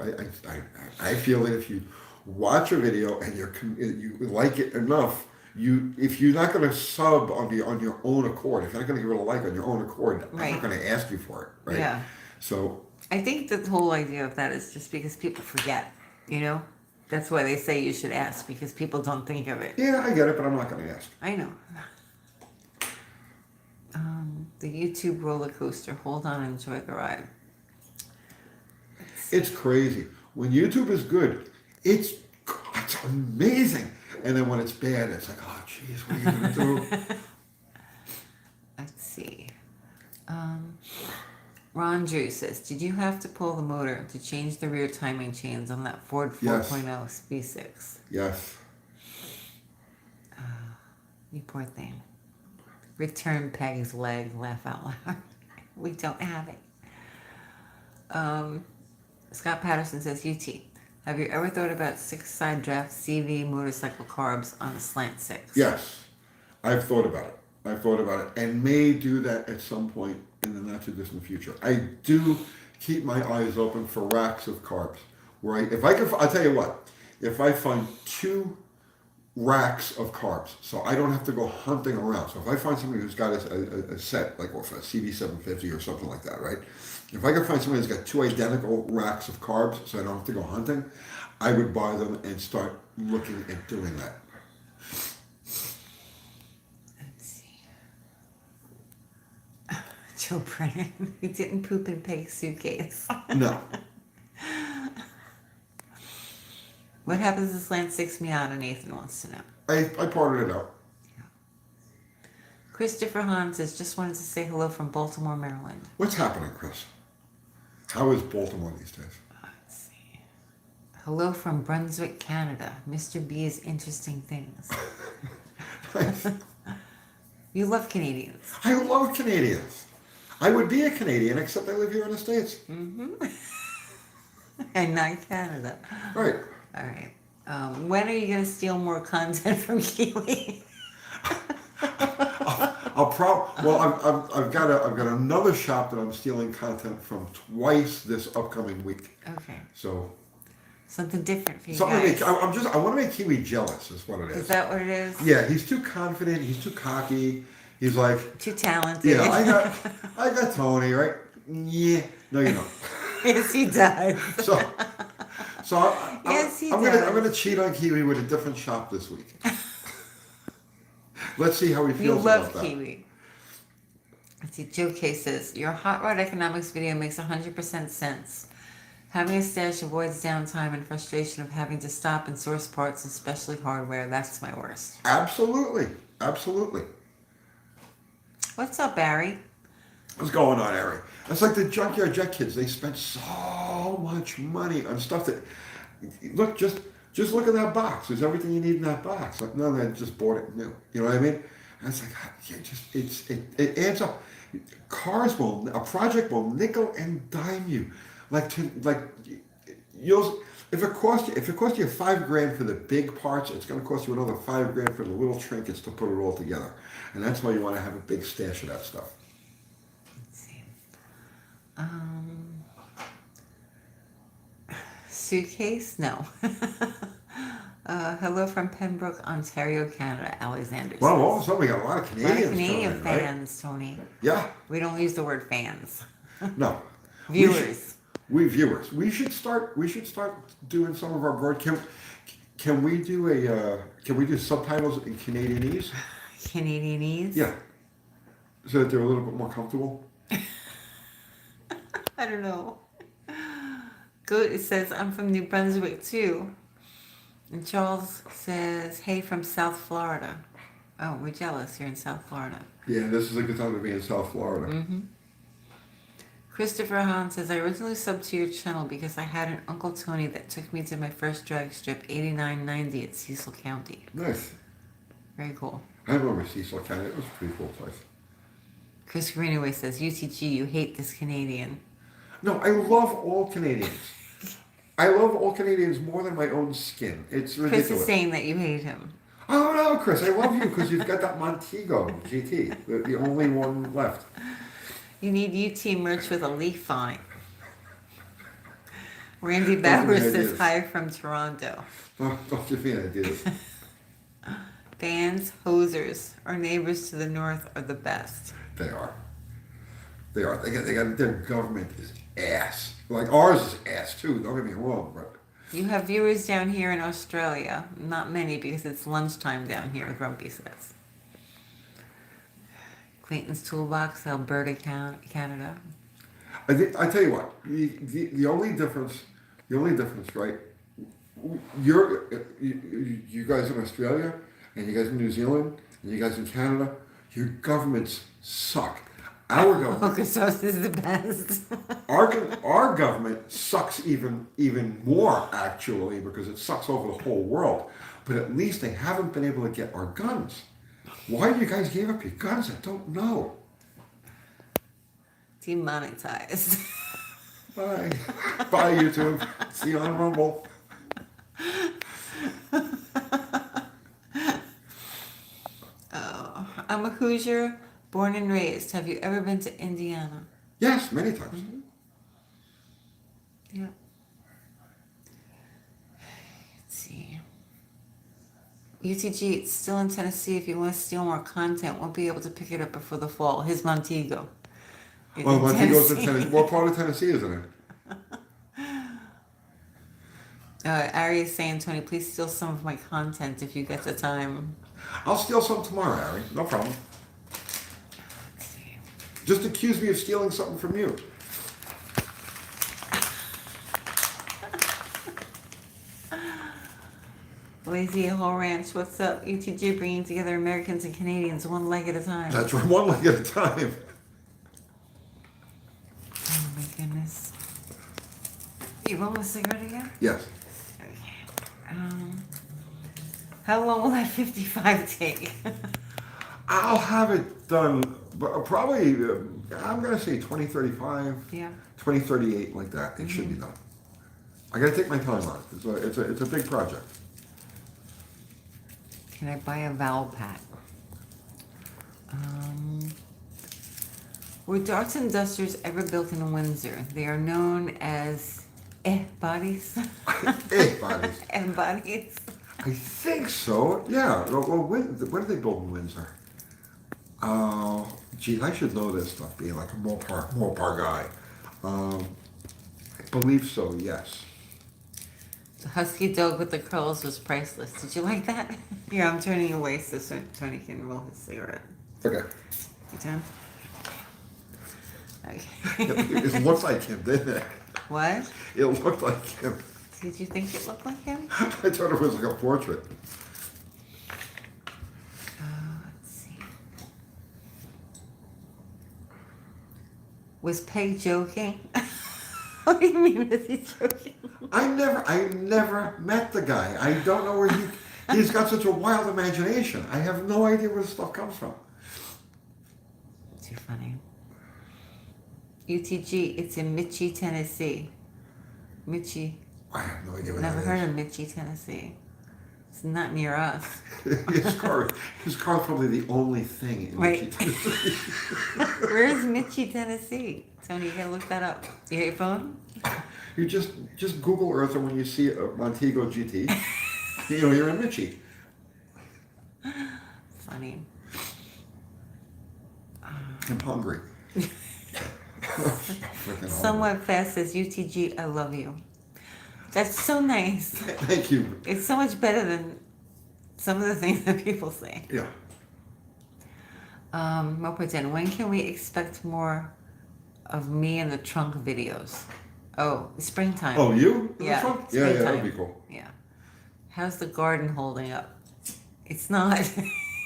I feel that if you watch a video and you like it enough, if you're not going to sub on your own accord, if you're not going to give it a like on your own accord, I'm Right. not going to ask you for it, right? Yeah. So I think the whole idea of that is just because people forget, you know? That's why they say you should ask, because people don't think of it. yeah, I get it, but I'm not going to ask. I know. The YouTube roller coaster. Hold on, enjoy the ride. It's crazy. When YouTube is good, it's amazing, and then when it's bad, it's like, oh, jeez, what are you going to do? Let's see. Ron Drew says, did you have to pull the motor to change the rear timing chains on that Ford 4.0 Yes. V6? Yes. You poor thing. Return Peg's leg, laugh out loud. We don't have it. Scott Patterson says, UT, have you ever thought about 6-side draft CV motorcycle carbs on a slant 6? Yes. I've thought about it. And may do that at some point in the not too distant future. I do keep my eyes open for racks of carbs. I'll tell you what, if I find 2 racks of carbs, so I don't have to go hunting around. So if I find somebody who's got a set, like for a CV750 or something like that, right? If I can find somebody who's got 2 identical racks of carbs, so I don't have to go hunting, I would buy them and start looking at doing that. Let's see. Joe Brennan, he didn't poop in Peg's suitcase. No. What happens to slant 6 Miata? Nathan wants to know. I parted it out. Christopher Hahn says, just wanted to say hello from Baltimore, Maryland. What's happening, Chris? How is Baltimore these days? Let's see. Hello from Brunswick, Canada. Mr. B's interesting things. You love Canadians. I love Canadians. I would be a Canadian, except I live here in the States. Mm-hmm. And not Canada. Right. All right. When are you going to steal more content from Kiwi? I've got another shop that I'm stealing content from twice this upcoming week. Okay. So Something different for you something guys. I want to make Kiwi jealous. Is what it is. Is that what it is? Yeah, he's too confident. He's too cocky. He's like, Too talented. yeah, I got Tony, right? Yeah, no, you don't. Yes, he does. Yes, he I'm does. gonna cheat on Kiwi with a different shop this week. Let's see how he You feels love about that. Kiwi. Let's see, Joe K says, your hot rod economics video makes 100% sense. Having a stash avoids downtime and frustration of having to stop and source parts, especially hardware. That's my worst. Absolutely. What's up, Barry? What's going on, Ari? It's like the Junkyard Jet kids. They spent so much money on stuff that, look, just look at that box. There's everything you need in that box. Like, no, they just bought it new. You know what I mean? And it's like, it adds up. A project will nickel and dime you. If it cost you $5,000 for the big parts, it's going to cost you another $5,000 for the little trinkets to put it all together. And that's why you want to have a big stash of that stuff. Let's see. Suitcase? No. Hello from Pembroke, Ontario, Canada. Alexander. Well, all of a sudden we got a lot of A lot of Canadians Canadian coming in, right? fans, Tony. Yeah. We don't use the word fans. No. Viewers. We viewers. We should start doing some of our broadcast. Can we do subtitles in Canadianese? Canadianese? Yeah. So that they're a little bit more comfortable. I don't know. Good. It says, I'm from New Brunswick too. And Charles says, hey, from South Florida. Oh, we're jealous. You're in South Florida. Yeah, this is a good time to be in South Florida. Mm-hmm. Christopher Hahn says, I originally subbed to your channel because I had an Uncle Tony that took me to my first drag strip, 8990 at Cecil County. Nice. Very cool. I remember Cecil County. It was a pretty cool place. Chris Greenaway says, UTG, you hate this Canadian. No, I love all Canadians. I love all Canadians more than my own skin. It's ridiculous. Chris is saying that you hate him. Oh no, Chris, I love you because you've got that Montego GT, the only one left. You need UT merch with a leaf on it. Randy Don't Bauer give me says ideas. hi from Toronto. Don't give me ideas. Fans, hosers. Our neighbors to the north are the best. They are. They are. They got their government is ass. Like ours is ass too. Don't get me wrong, but You have viewers down here in Australia. Not many because it's lunchtime down here, Grumpy says. Clayton's Toolbox, Alberta, Canada. I tell you what. The only difference, right? You guys in Australia, and you guys in New Zealand, and you guys in Canada. Your governments suck. Our government. Okosos is the best. Our government sucks even more actually because it sucks over the whole world. But at least they haven't been able to get our guns. Why you guys gave up your guns? I don't know. Demonetized. Bye. Bye YouTube. See you on Rumble. Oh, I'm a Hoosier, born and raised. Have you ever been to Indiana? Yes, many times. Mm-hmm. Yeah. Let's see. UTG, it's still in Tennessee. If you want to steal more content, won't be able to pick it up before the fall. His Montego. Well, Montego's in Tennessee. What part of Tennessee is it in? Ari is saying, Tony, please steal some of my content if you get the time. I'll steal some tomorrow, Harry. No problem. Let's see. Just accuse me of stealing something from you. Lazy Hill Ranch, what's up? UTG bringing together Americans and Canadians one leg at a time. That's right, one leg at a time. Oh my goodness. You want a cigarette again? Yes. Okay. How long will that 55 take? I'll have it done, probably, I'm going to say 2035, Yeah. 2038, like that. It should be done. I got to take my time on it. It's a big project. Can I buy a vowel pack? Were darts and dusters ever built in Windsor? They are known as bodies. Bodies. Bodies. I think so. Yeah. Well, when did they build in Windsor? Gee, I should know this stuff, being like a Mopar guy. I believe so. Yes. The husky dog with the curls was priceless. Did you like that? Yeah, I'm turning away so Tony can roll his cigarette. Okay. You done? Okay. It looked like him, didn't it? What? It looked like him. Did you think it looked like him? I thought it was like a portrait. Let's see. Was Peg joking? What do you mean, was he joking? I never met the guy. I don't know where he's got such a wild imagination. I have no idea where this stuff comes from. Too funny. UTG, it's in Mitchie, Tennessee. Mitchie. I have no idea what Never that heard of Mitchie, Tennessee. It's not near us. His car's probably the only thing in Right. Tennessee. Where's Mitchie, Tennessee? Tony, you gotta look that up. You got your phone? You just Google Earth, and when you see a Montego GT, you know you're in Mitchie. Funny. I'm hungry. Freaking Somewhat fast says UTG, I love you. That's so nice. Thank you. It's so much better than some of the things that people say. Yeah. More pretend. When can we expect more of me in the trunk videos? Oh, springtime. Oh, you? In the Yeah, trunk? Yeah, that'd springtime. be cool. Yeah. How's the garden holding up? It's not.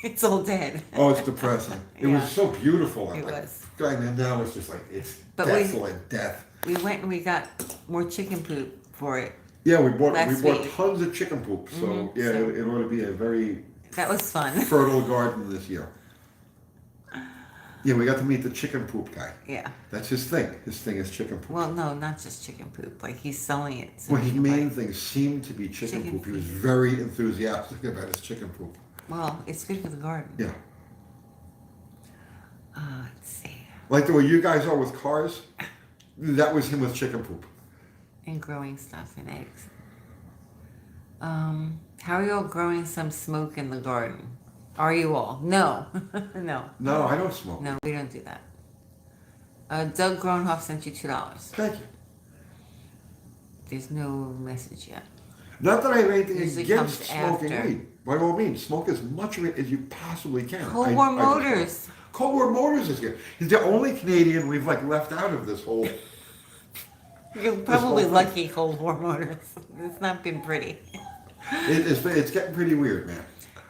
It's all dead. Oh, it's depressing. It Yeah. was so beautiful. It was. And now it's just like, it's But desolate death. We went and we got more chicken poop for it. Yeah, we bought Last week. tons of chicken poop. So, Mhm, yeah, so- it ought to be a very That was fun. fertile garden this year. Yeah, we got to meet the chicken poop guy. Yeah. That's his thing. His thing is chicken poop. Well, no, not just chicken poop. Like he's selling it. So Well, his you can main buy- thing seemed to be chicken Chicken poop. He was poop. very enthusiastic about his chicken poop. Well, it's good for the garden. Yeah. Let's see. Like the way you guys are with cars, that was him with chicken poop. And growing stuff and eggs. How are you all growing some smoke in the garden? Are you all? No. No. No, I don't smoke. No, we don't do that. Doug Gronhoff sent you $2. Thank you. There's no message yet. Not that I have anything Usually against comes smoking after. weed. By all means, smoke as much of it as you possibly can. Cold War I just Motors. don't. Cold War Motors is here. He's the only Canadian we've like left out of this whole. You're probably lucky, Cold War Motors. It's not been pretty. It's getting pretty weird, man.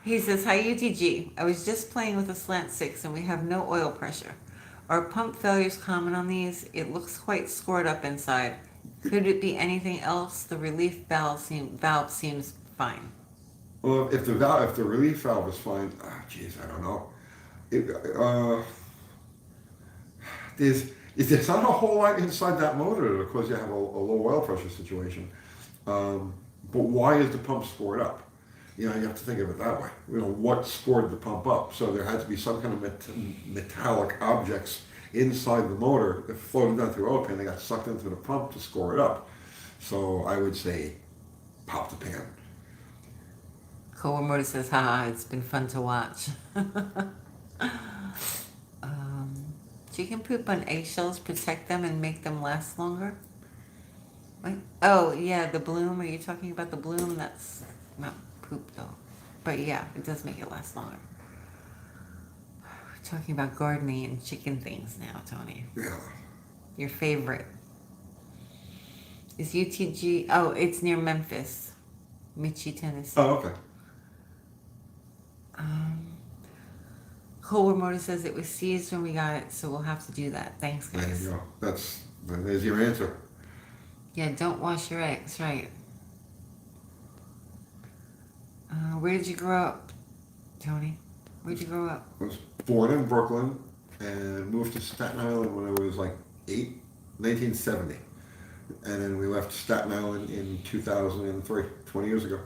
He says, hi UTG. I was just playing with a slant 6 and we have no oil pressure. Are pump failures common on these? It looks quite scored up inside. Could it be anything else? The relief valve seems fine. Well, if the relief valve is fine, I don't know. There's not a whole lot inside that motor because you have a low oil pressure situation. But why is the pump scored up? You know, you have to think of it that way. You know, what scored the pump up? So there had to be some kind of metallic objects inside the motor that floated down through the oil pan. They got sucked into the pump to score it up. So I would say, pop the pan. Cold War Motors says, haha, it's been fun to watch. Chicken poop on eggshells protect them and make them last longer? What? Oh, yeah, the bloom. Are you talking about the bloom? That's not poop, though. But yeah, it does make it last longer. We're talking about gardening and chicken things now, Tony. Yeah. Your favorite. Is UTG... Oh, it's near Memphis. Mitchie, Tennessee. Oh, okay. Cold War Motor says it was seized when we got it, so we'll have to do that. Thanks, There guys. you go. There's your answer. Yeah, don't wash your eggs, right. Where did you grow up, Tony? Where'd you grow up? I was born in Brooklyn and moved to Staten Island when I was like 8, 1970. And then we left Staten Island in 2003, 20 years ago.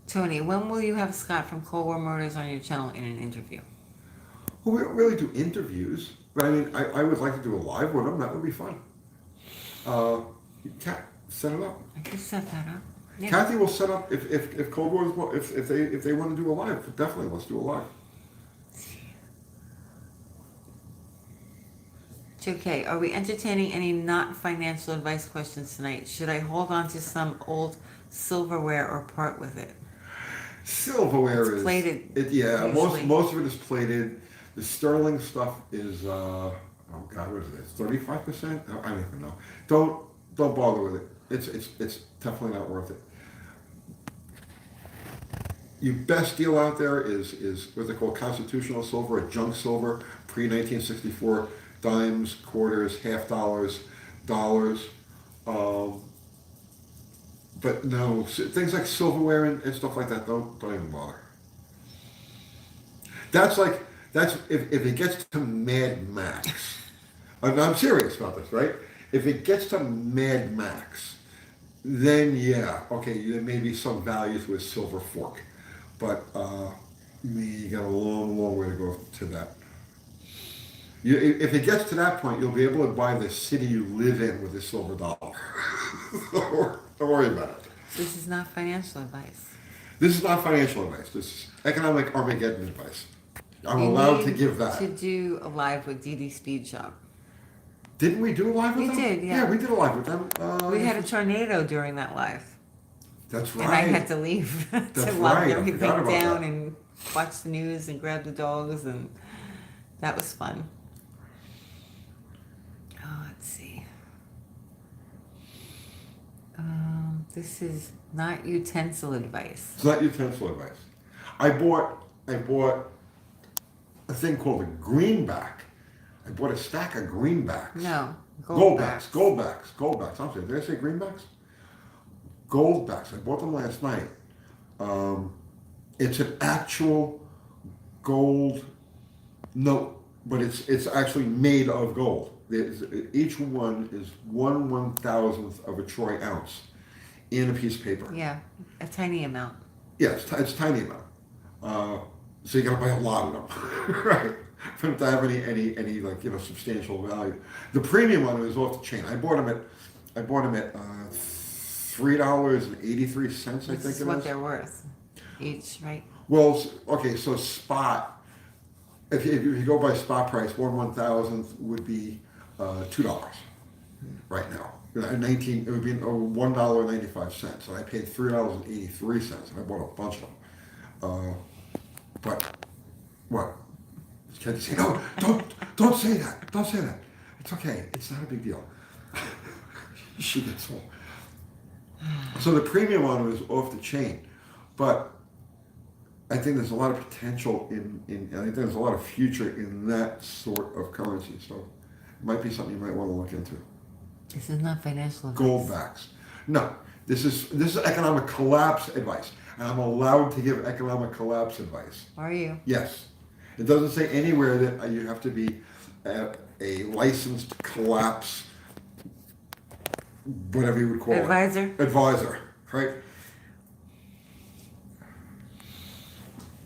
Tony, when will you have Scott from Cold War Motors on your channel in an interview? Well, we don't really do interviews, but I mean, I would like to do a live with them. That would be fun. Set it up. I could set that up. Yeah. Kathy will set up if Cold War if they want to do a live. Definitely, let's do a live. Okay, are we entertaining any not financial advice questions tonight? Should I hold on to some old silverware or part with it? Silverware It's plated, yeah, usually. most of it is plated. The sterling stuff is oh God, what is it? 35%? I don't even know. Don't bother with it. It's definitely not worth it. Your best deal out there is what they call constitutional silver, or junk silver, pre-1964, dimes, quarters, half dollars, dollars. But no, things like silverware and stuff like that, don't even bother. That's if it gets to Mad Max. I'm serious about this, right? If it gets to Mad Max, then yeah, okay, there may be some value to a silver fork. But you got a long way to go to that. If it gets to that point, you'll be able to buy the city you live in with a silver dollar. Don't worry about it. This is not financial advice. This is not financial advice. This is economic Armageddon advice. I'm allowed to give that. To do a live with DD Speed Shop. Didn't we do a live with them? We did, yeah. Yeah, we did a live with them. We had a tornado during that live. That's right. And I had to leave to That's lock right. I everything forgot about down that. and watch the news and grab the dogs, and that was fun. Oh, let's see. This is not utensil advice. It's not utensil advice. I bought a thing called a greenback. I bought a stack of greenbacks. No, Goldbacks. I'm sorry, did I say greenbacks? Goldbacks. I bought them last night. It's an actual gold note, but it's actually made of gold. Each one is 1/1000th of a troy ounce in a piece of paper. Yeah, a tiny amount. Yeah, it's tiny amount. So you gotta buy a lot of them, right? For them to have any like substantial value. The premium one is off the chain. I bought them at $3.83, I This think is it what is. they're worth each, right? Well, okay, so spot, if you go by spot price, 1/1000th would be $2 right now. It would be $1.95, and I paid $3.83, and I bought a bunch of them. But what? Can you say no? Don't say that. Don't say that. It's okay. It's not a big deal. She gets full. So the premium on it is off the chain, but I think there's a lot of potential I think there's a lot of future in that sort of currency. So it might be something you might want to look into. This is not financial advice. Gold backs. No, this is economic collapse advice, and I'm allowed to give economic collapse advice. Are you? Yes. It doesn't say anywhere that you have to be a licensed collapse, whatever you would call Advisor? it. Advisor, right?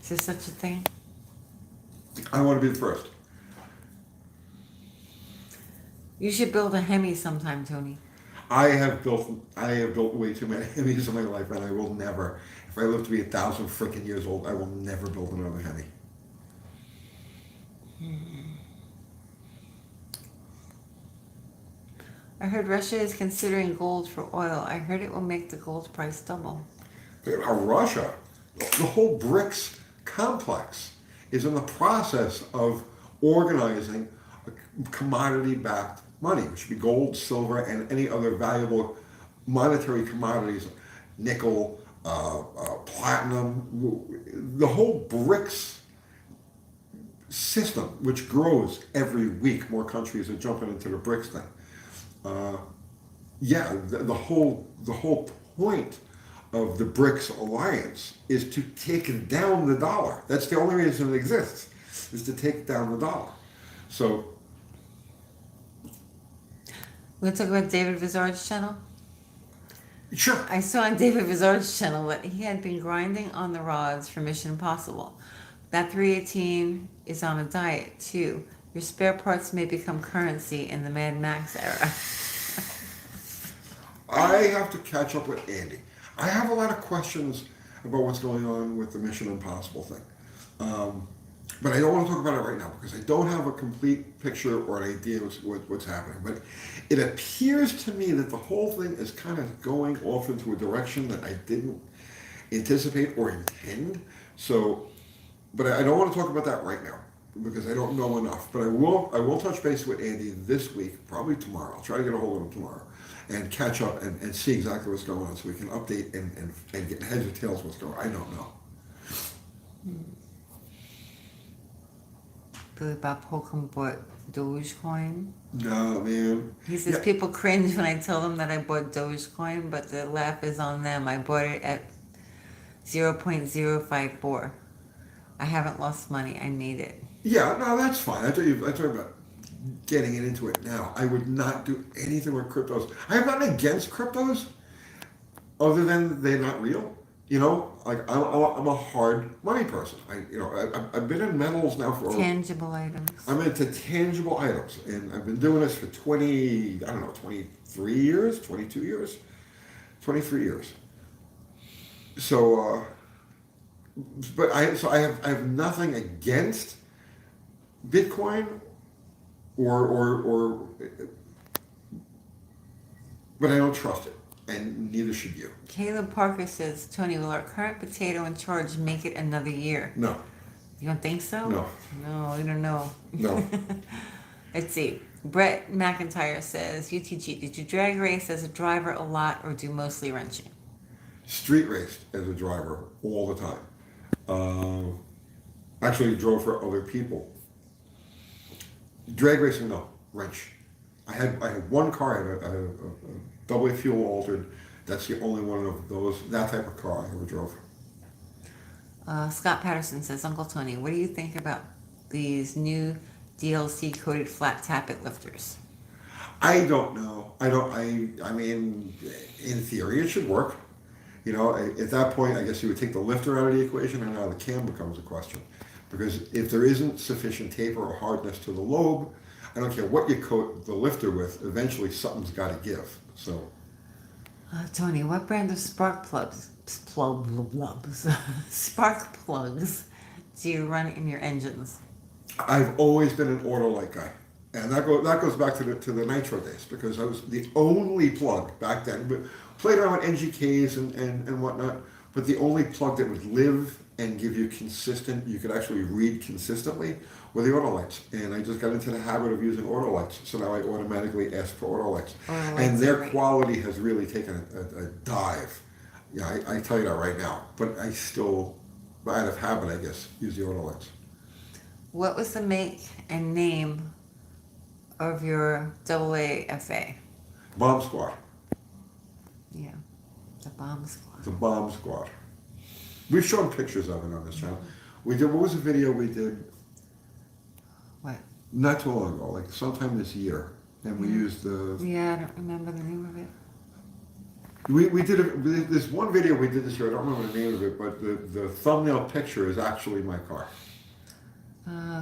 Is there such a thing? I want to be the first. You should build a Hemi sometime, Tony. I have built way too many Hemis in my life, and I will never. If I live to be 1,000 freaking years old, I will never build another Hemi. I heard Russia is considering gold for oil. I heard it will make the gold price double. Russia, the whole BRICS complex is in the process of organizing a commodity-backed money, which would be gold, silver, and any other valuable monetary commodities, nickel, platinum. The whole BRICS system, which grows every week, more countries are jumping into the BRICS thing. The whole point of the BRICS alliance is to take down the dollar. That's the only reason it exists, is to take down the dollar. So, We'll talk about David Vizard's channel. sure. I saw on David Vizard's channel that he had been grinding on the rods for Mission Impossible. That 318 is on a diet too. Your spare parts may become currency in the Mad Max era. I have to catch up with Andy. I have a lot of questions about what's going on with the Mission Impossible thing. But I don't want to talk about it right now because I don't have a complete picture or an idea of what's happening. But it appears to me that the whole thing is kind of going off into a direction that I didn't anticipate or intend. So, but I don't want to talk about that right now because I don't know enough. But I will touch base with Andy this week, probably tomorrow. I'll try to get a hold of him tomorrow and catch up and see exactly what's going on so we can update and get heads or tails what's going on. I don't know. Billy Bob Holcomb bought Dogecoin. No, man. He says people cringe when I tell them that I bought Dogecoin, but the laugh is on them. I bought it at 0.054. I haven't lost money. I made it. Yeah, no, that's fine. I thought about getting it into it now. I would not do anything with cryptos. I am not against cryptos, other than they're not real. You know, like I'm a hard money person. I've been in metals now for Tangible items. I'm into tangible items, and I've been doing this for 23 years, 22 years, 23 years. So, I have nothing against Bitcoin, or but I don't trust it, and neither should you. Caleb Parker says, Tony, will our current potato in charge make it another year? No. You don't think so? No. No, I don't know. No. Let's see. Brett McIntyre says, UTG, did you drag race as a driver a lot or do mostly wrenching? Street raced as a driver all the time. Actually drove for other people. Drag racing, no. Wrench. I had one car, I had a double fuel altered. That's the only one of that type of car I ever drove. Scott Patterson says, Uncle Tony, what do you think about these new DLC coated flat tappet lifters? I don't know. I mean, in theory, it should work. You know, at that point, I guess you would take the lifter out of the equation, and now the cam becomes a question. Because if there isn't sufficient taper or hardness to the lobe, I don't care what you coat the lifter with, eventually something's got to give. So, Tony, what brand of spark plugs do you run in your engines? I've always been an Autolite guy. And that goes back to the Nitro days because I was the only plug back then. But played around with NGKs and whatnot, but the only plug that would live and give you consistent, you could actually read consistently, were the Autolites. And I just got into the habit of using Autolites. So now I automatically ask for Autolites. And their quality has really taken a dive. Yeah, I tell you that right now. But I still, out of habit, I guess, use the Autolites. What was the make and name of your AAFA? Bomb Squad. Yeah, the Bomb Squad. The Bomb Squad. We've shown pictures of it on this channel. We did. What was the video we did? What? Not too long ago, like sometime this year, and we used the. Yeah, I don't remember the name of it. We did this one video we did this year. I don't remember the name of it, but the thumbnail picture is actually my car.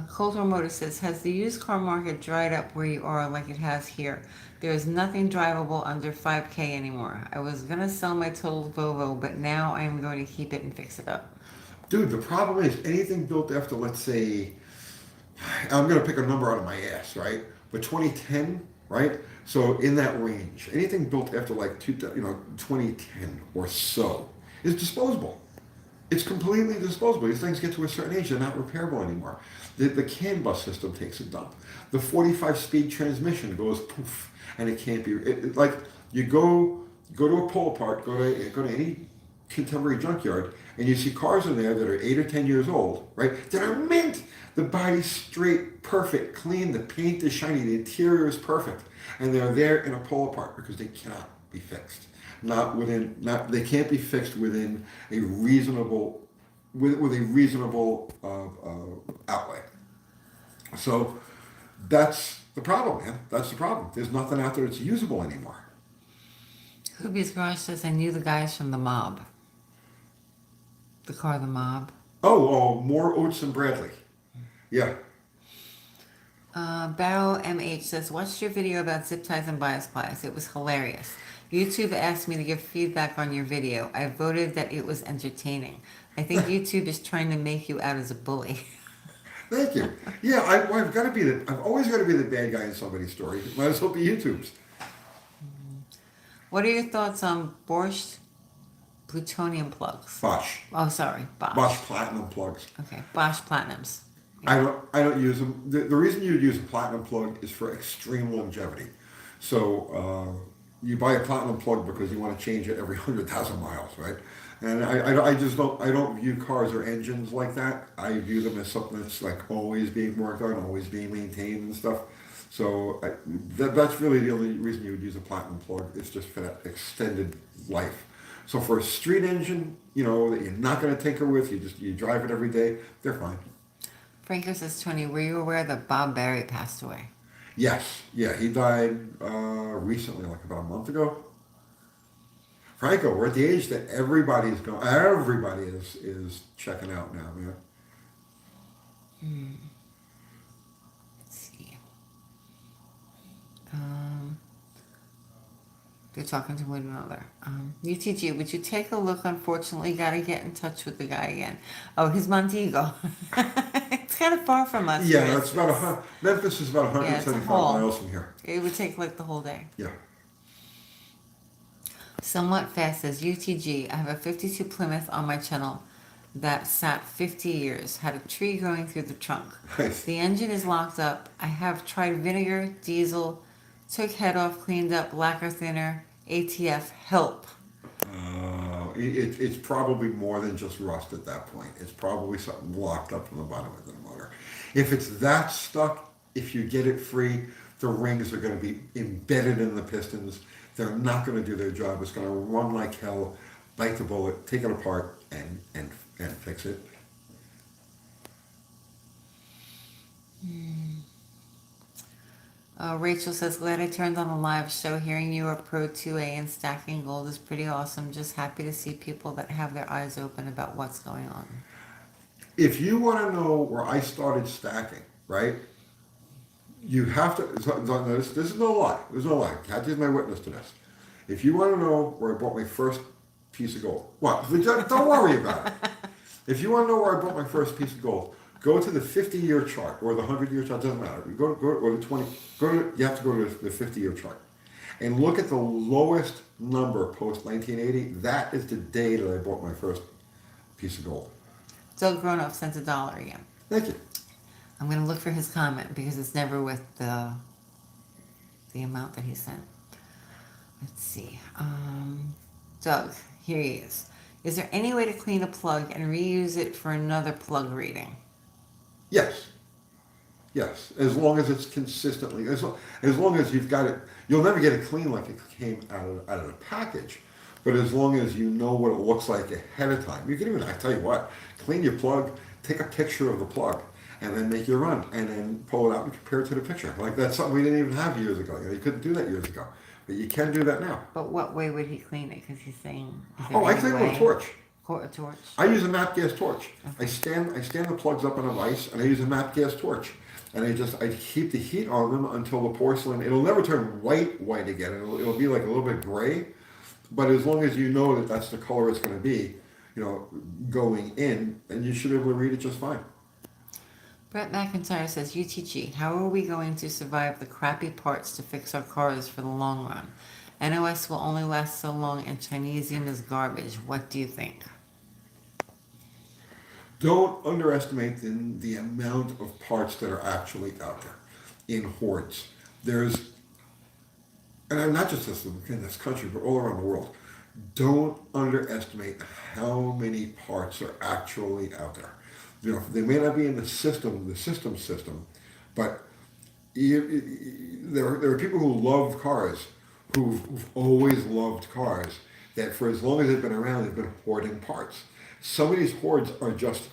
Coulter Motor says, has the used car market dried up where you are like it has here? There is nothing drivable under 5K anymore. I was going to sell my totaled Volvo, but now I am going to keep it and fix it up. Dude, the problem is anything built after, let's say, I'm going to pick a number out of my ass, right? But 2010, right? So in that range, anything built after like 2010 or so is disposable. It's completely disposable. These things get to a certain age, they're not repairable anymore. The CAN bus system takes a dump. The 45-speed transmission goes poof, and it can't be. Like you go to a pull apart, go to any contemporary junkyard, and you see cars in there that are 8 or 10 years old, right? That are mint. The body's straight, perfect, clean. The paint is shiny. The interior is perfect, and they're there in a pull apart because they cannot be fixed. They can't be fixed within a reasonable, with a reasonable outlay. So that's the problem, man. That's the problem. There's nothing out there that's usable anymore. Hoobie's Garage says, I knew the guys from the mob. The car, the mob. Oh, more Oates and Bradley. Yeah. Barrow MH says, watched your video about zip ties and bias plies. It was hilarious. YouTube asked me to give feedback on your video. I voted that it was entertaining. I think YouTube is trying to make you out as a bully. Thank you. Yeah, I've always got to be the bad guy in somebody's story. Might as well be YouTube's. What are your thoughts on Bosch plutonium plugs? Bosch. Oh, sorry, Bosch. Bosch Platinum plugs. Okay, Bosch Platinums. I don't use them. The reason you would use a platinum plug is for extreme longevity. So you buy a platinum plug because you want to change it every 100,000 miles, right? And I just don't view cars or engines like that. I view them as something that's like always being worked on, always being maintained and stuff. So that's really the only reason you would use a platinum plug. It's just for that extended life. So for a street engine, that you're not going to tinker with, you drive it every day, they're fine. Franco says, Tony, were you aware that Bob Barry passed away? Yes. Yeah, he died recently, like about a month ago. Franco, we're at the age that everybody is checking out now, man. Let's see. They're talking to one another. UTG, would you take a look? Unfortunately, got to get in touch with the guy again. Oh, his Montego. It's kind of far from us. Yeah, it's about Memphis is about 175 miles from here. It would take like the whole day. Yeah. Somewhat fast says UTG. I have a 52 Plymouth on my channel that sat 50 years. Had a tree growing through the trunk. Nice. The engine is locked up. I have tried vinegar, diesel, took head off, cleaned up, lacquer thinner, ATF, help. It's probably more than just rust at that point. It's probably something locked up in the bottom of the motor. If it's that stuck, if you get it free, the rings are going to be embedded in the pistons. They're not going to do their job. It's going to run like hell, bite the bullet, take it apart, and fix it. Rachel says, glad I turned on the live show. Hearing you are Pro 2A and stacking gold is pretty awesome. Just happy to see people that have their eyes open about what's going on. If you want to know where I started stacking, right, you have to, this is no lie. There's no lie. Kathy is my witness to this. If you want to know where I bought my first piece of gold, well, don't worry about it. If you want to know where I bought my first piece of gold, go to the 50-year chart or the 100-year chart. Doesn't matter. You go or the 20. You have to go to the 50-year chart and look at the lowest number post 1980. That is the day that I bought my first piece of gold. Doug Gronoff sent $1 again. Thank you. I'm going to look for his comment because it's never with the amount that he sent. Let's see. Doug, here he is. Is there any way to clean a plug and reuse it for another plug reading? Yes. Yes. As long as it's consistently, as long as you've got it, you'll never get it clean like it came out of the package. But as long as you know what it looks like ahead of time, you can even, I tell you what, clean your plug, take a picture of the plug, and then make your run, and then pull it out and compare it to the picture. Like that's something we didn't even have years ago. You couldn't do that years ago. But you can do that now. But what way would he clean it? Because he's saying... Oh, I clean with a torch. A torch? I use a MAP gas torch. Okay. I stand the plugs up on a vise, and I use a MAP gas torch. And I keep the heat on them until the porcelain, it'll never turn white again. It'll be like a little bit gray. But as long as you know that that's the color it's going to be, going in, then you should be able to read it just fine. Brett McIntyre says, UTG, how are we going to survive the crappy parts to fix our cars for the long run? NOS will only last so long and Chinesium is garbage. What do you think? Don't underestimate the amount of parts that are actually out there in hordes. And I'm not just in this country, but all around the world. Don't underestimate how many parts are actually out there. They may not be in the system, but there are people who love cars, who've always loved cars, that for as long as they've been around, they've been hoarding parts. Some of these hoards are just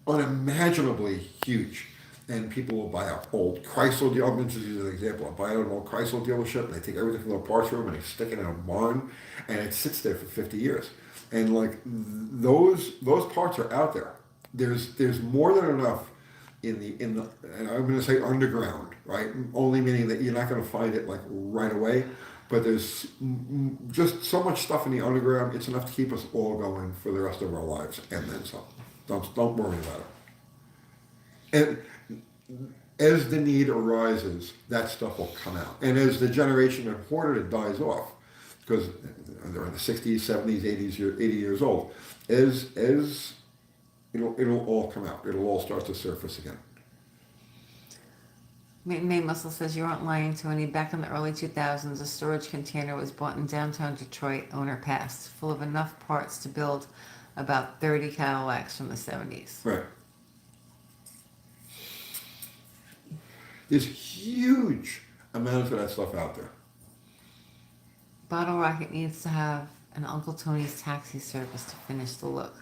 unimaginably huge. And people will buy an old Chrysler dealership. I'm just using an example. I'll buy an old Chrysler dealership, and they take everything from the parts room and they stick it in a barn, and it sits there for 50 years. And like those parts are out there. There's more than enough in the and I'm going to say underground, right? Only meaning that you're not going to find it like right away, but there's just so much stuff in the underground. It's enough to keep us all going for the rest of our lives, and then some. Don't worry about it. And as the need arises, that stuff will come out. And as the generation that hoarded it dies off, because they're in the 60s, 70s, 80s, 80 years old, as it'll all come out. It'll all start to surface again. May Muscle says, you aren't lying, Tony. Back in the early 2000s, a storage container was bought in downtown Detroit, owner passed, full of enough parts to build about 30 Cadillacs from the 70s. Right. There's huge amounts of that stuff out there. Bottle Rocket needs to have an Uncle Tony's taxi service to finish the look.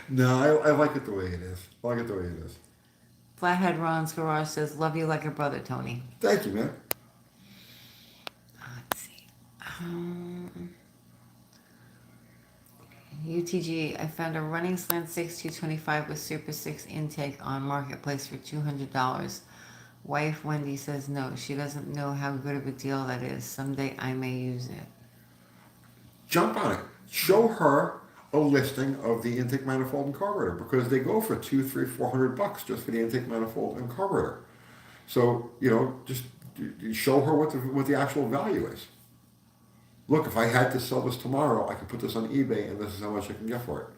No, I like it the way it is. Flathead Ron's Garage says, love you like a brother, Tony. Thank you, man. Let's see. UTG, I found a running slant 6225 with Super 6 intake on Marketplace for $200. Wife Wendy says no. She doesn't know how good of a deal that is. Someday I may use it. Jump on it. Show her a listing of the intake manifold and carburetor, because they go for $200-$400 just for the intake manifold and carburetor. So just show her what the actual value is. Look, if I had to sell this tomorrow, I could put this on eBay, and this is how much I can get for it.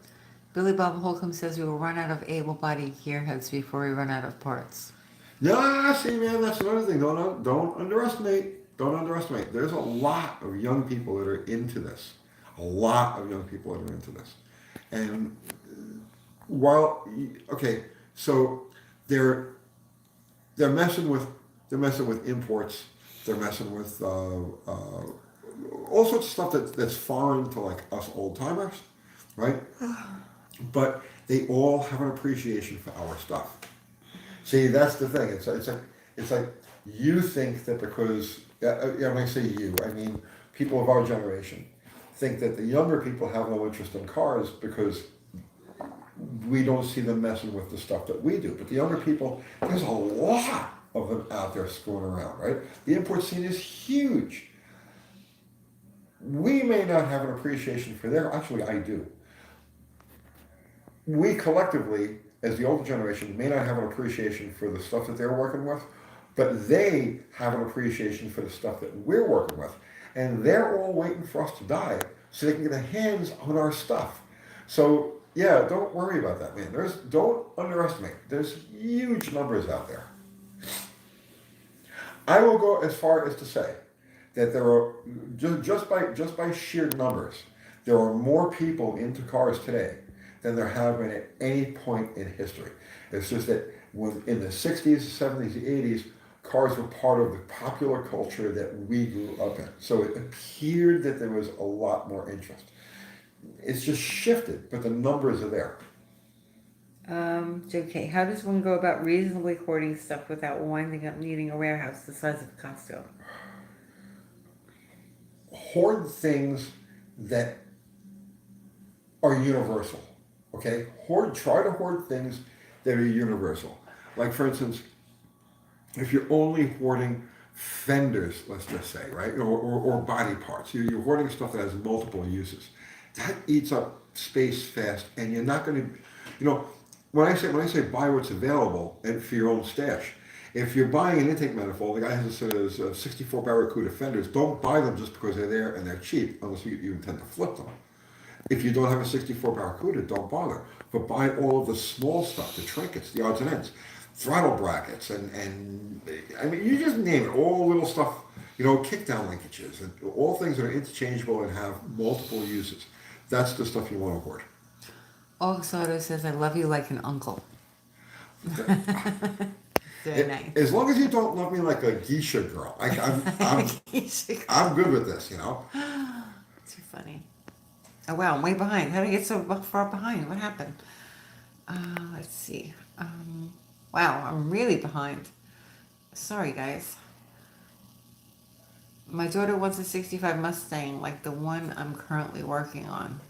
Billy Bob Holcomb says we will run out of able-bodied gearheads before we run out of parts. Yeah, see, man, that's another thing. Don't underestimate. Don't underestimate. There's a lot of young people that are into this. And so they're messing with imports. They're messing with all sorts of stuff that's foreign to like us old timers, right? But they all have an appreciation for our stuff. See, that's the thing. It's like you think that because when I say you, I mean people of our generation think that the younger people have no interest in cars because we don't see them messing with the stuff that we do. But the younger people, there's a lot of them out there screwing around, right? The import scene is huge. we may not have an appreciation for their, actually I do. We collectively, as the older generation, may not have an appreciation for the stuff that they're working with, but they have an appreciation for the stuff that we're working with. And they're all waiting for us to die so they can get their hands on our stuff. So yeah, don't worry about that, man. Don't underestimate. There's huge numbers out there. I will go as far as to say that there are just by sheer numbers, there are more people into cars today than there have been at any point in history. It's just that when in the 60s, 70s, 80s, cars were part of the popular culture that we grew up in. So it appeared that there was a lot more interest. It's just shifted, but the numbers are there. Okay, how does one go about reasonably hoarding stuff without winding up needing a warehouse the size of Costco? Hoard things that are universal. Okay? Try to hoard things that are universal. Like for instance, if you're only hoarding fenders, let's just say, right? Or body parts. You're hoarding stuff that has multiple uses. That eats up space fast, and you're not going to, you know, when I say buy what's available and for your own stash. If you're buying an intake manifold, the guy has a 64 Barracuda fenders. Don't buy them just because they're there and they're cheap, unless you intend to flip them. If you don't have a 64 Barracuda, don't bother. But buy all of the small stuff, the trinkets, the odds and ends, throttle brackets, and I mean, you just name it, all little stuff, you know, kickdown linkages, and all things that are interchangeable and have multiple uses. That's the stuff you want to hoard. August Auto says, I love you like an uncle. Very nice. As long as you don't love me like a geisha girl, I'm good with this, you know. Too funny. Oh wow, I'm way behind. How did I get so far behind? What happened? Let's see. Wow, I'm really behind. Sorry, guys. My daughter wants a 65 Mustang like the one I'm currently working on.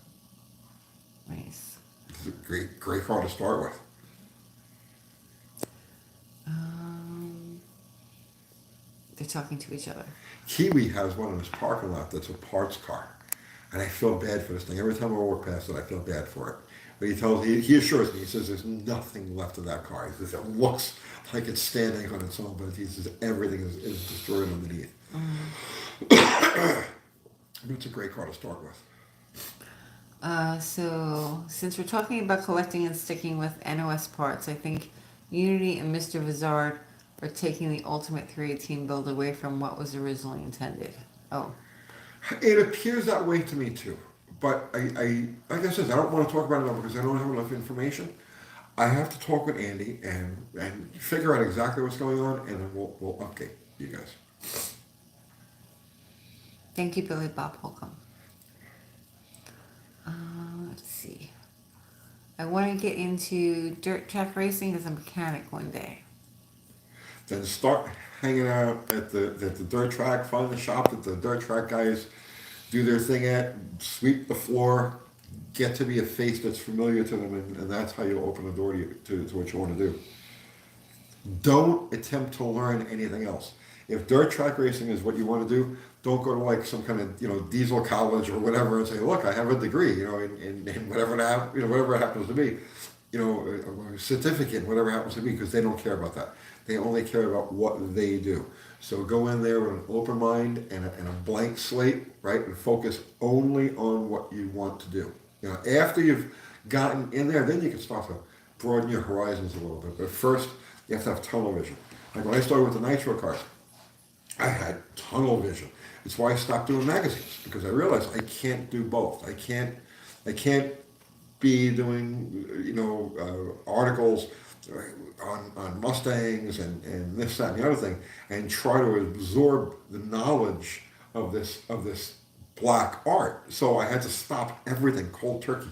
Nice. It's a great car to start with. They're talking to each other. Kiwi has one in his parking lot that's a parts car. And I feel bad for this thing. Every time I walk past it, I feel bad for it. But he assures me, he says there's nothing left of that car. He says it looks like it's standing on its own, but he says everything is destroyed underneath. But it's a great car to start with. So, since we're talking about collecting and sticking with NOS parts, I think Unity and Mr. Vizard are taking the Ultimate 318 build away from what was originally intended. Oh. It appears that way to me too. But I like I said, I don't want to talk about it now because I don't have enough information. I have to talk with Andy and figure out exactly what's going on, and then we'll update you guys. Thank you, Billy Bob Holcomb. Let's see. I want to get into dirt track racing as a mechanic one day. Then start hanging out at the dirt track, find the shop that the dirt track guys do their thing at, sweep the floor, get to be a face that's familiar to them, and that's how you open the door to what you want to do. Don't attempt to learn anything else. If dirt track racing is what you want to do, don't go to like some kind of diesel college or whatever and say, look, I have a degree, in whatever whatever it happens to be, a certificate, whatever it happens to be, because they don't care about that. They only care about what they do. So go in there with an open mind and a blank slate, right, and focus only on what you want to do. After you've gotten in there, then you can start to broaden your horizons a little bit. But first, you have to have tunnel vision. Like when I started with the nitro cars, I had tunnel vision. It's why I stopped doing magazines, because I realized I can't do both. I can't be doing articles on Mustangs and this, that, and the other thing, and try to absorb the knowledge of this black art. So I had to stop everything cold turkey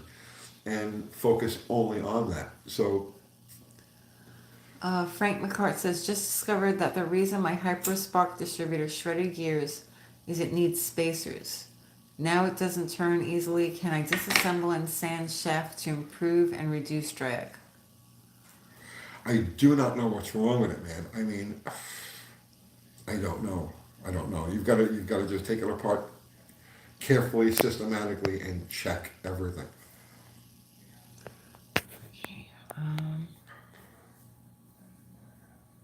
and focus only on that. So Frank McCart says, just discovered that the reason my Hyperspark distributor shredded gears is it needs spacers. Now it doesn't turn easily. Can I disassemble and sand shaft to improve and reduce drag? I do not know what's wrong with it, man. I mean, I don't know. You've got to just take it apart carefully, systematically, and check everything. Okay.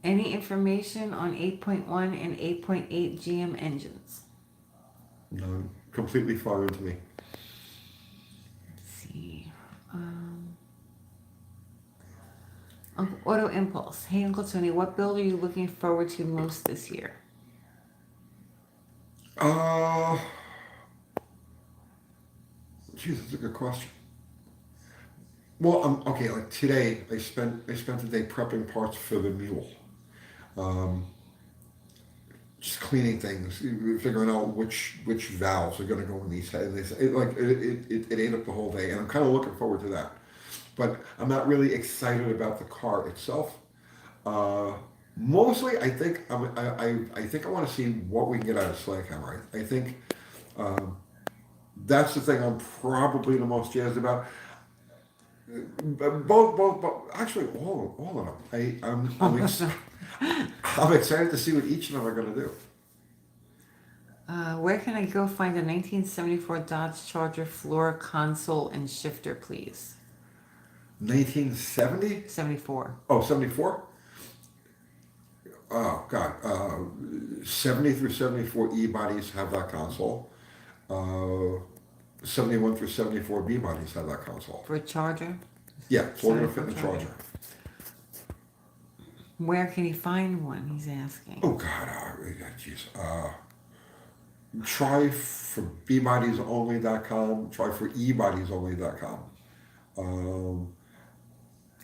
Any information on 8.1 and 8.8 GM engines? No, completely foreign to me. Let's see. Uncle Auto Impulse. Hey, Uncle Tony, what build are you looking forward to most this year? Geez, that's a good question. Well, okay. Like today, I spent the day prepping parts for the mule. Um, just cleaning things, figuring out which valves are going to go in these heads. It ate up the whole day, and I'm kind of looking forward to that. But I'm not really excited about the car itself. Uh, Mostly, I think I think I want to see what we can get out of Sledgehammer. I think um, that's the thing I'm probably the most jazzed about. Both, actually, all of them. I'm excited to see what each of them are going to do. Where can I go find a 1974 Dodge Charger floor console and shifter, please? 1970? 74. Oh, 74? Oh, God. 70 through 74 E bodies have that console. 71 through 74 B bodies have that console. For a Charger? Yeah, it's all going to fit in the Charger. Where can he find one? He's asking. Oh, God. Jeez. Try for bbodiesonly.com. Try for ebodiesonly.com.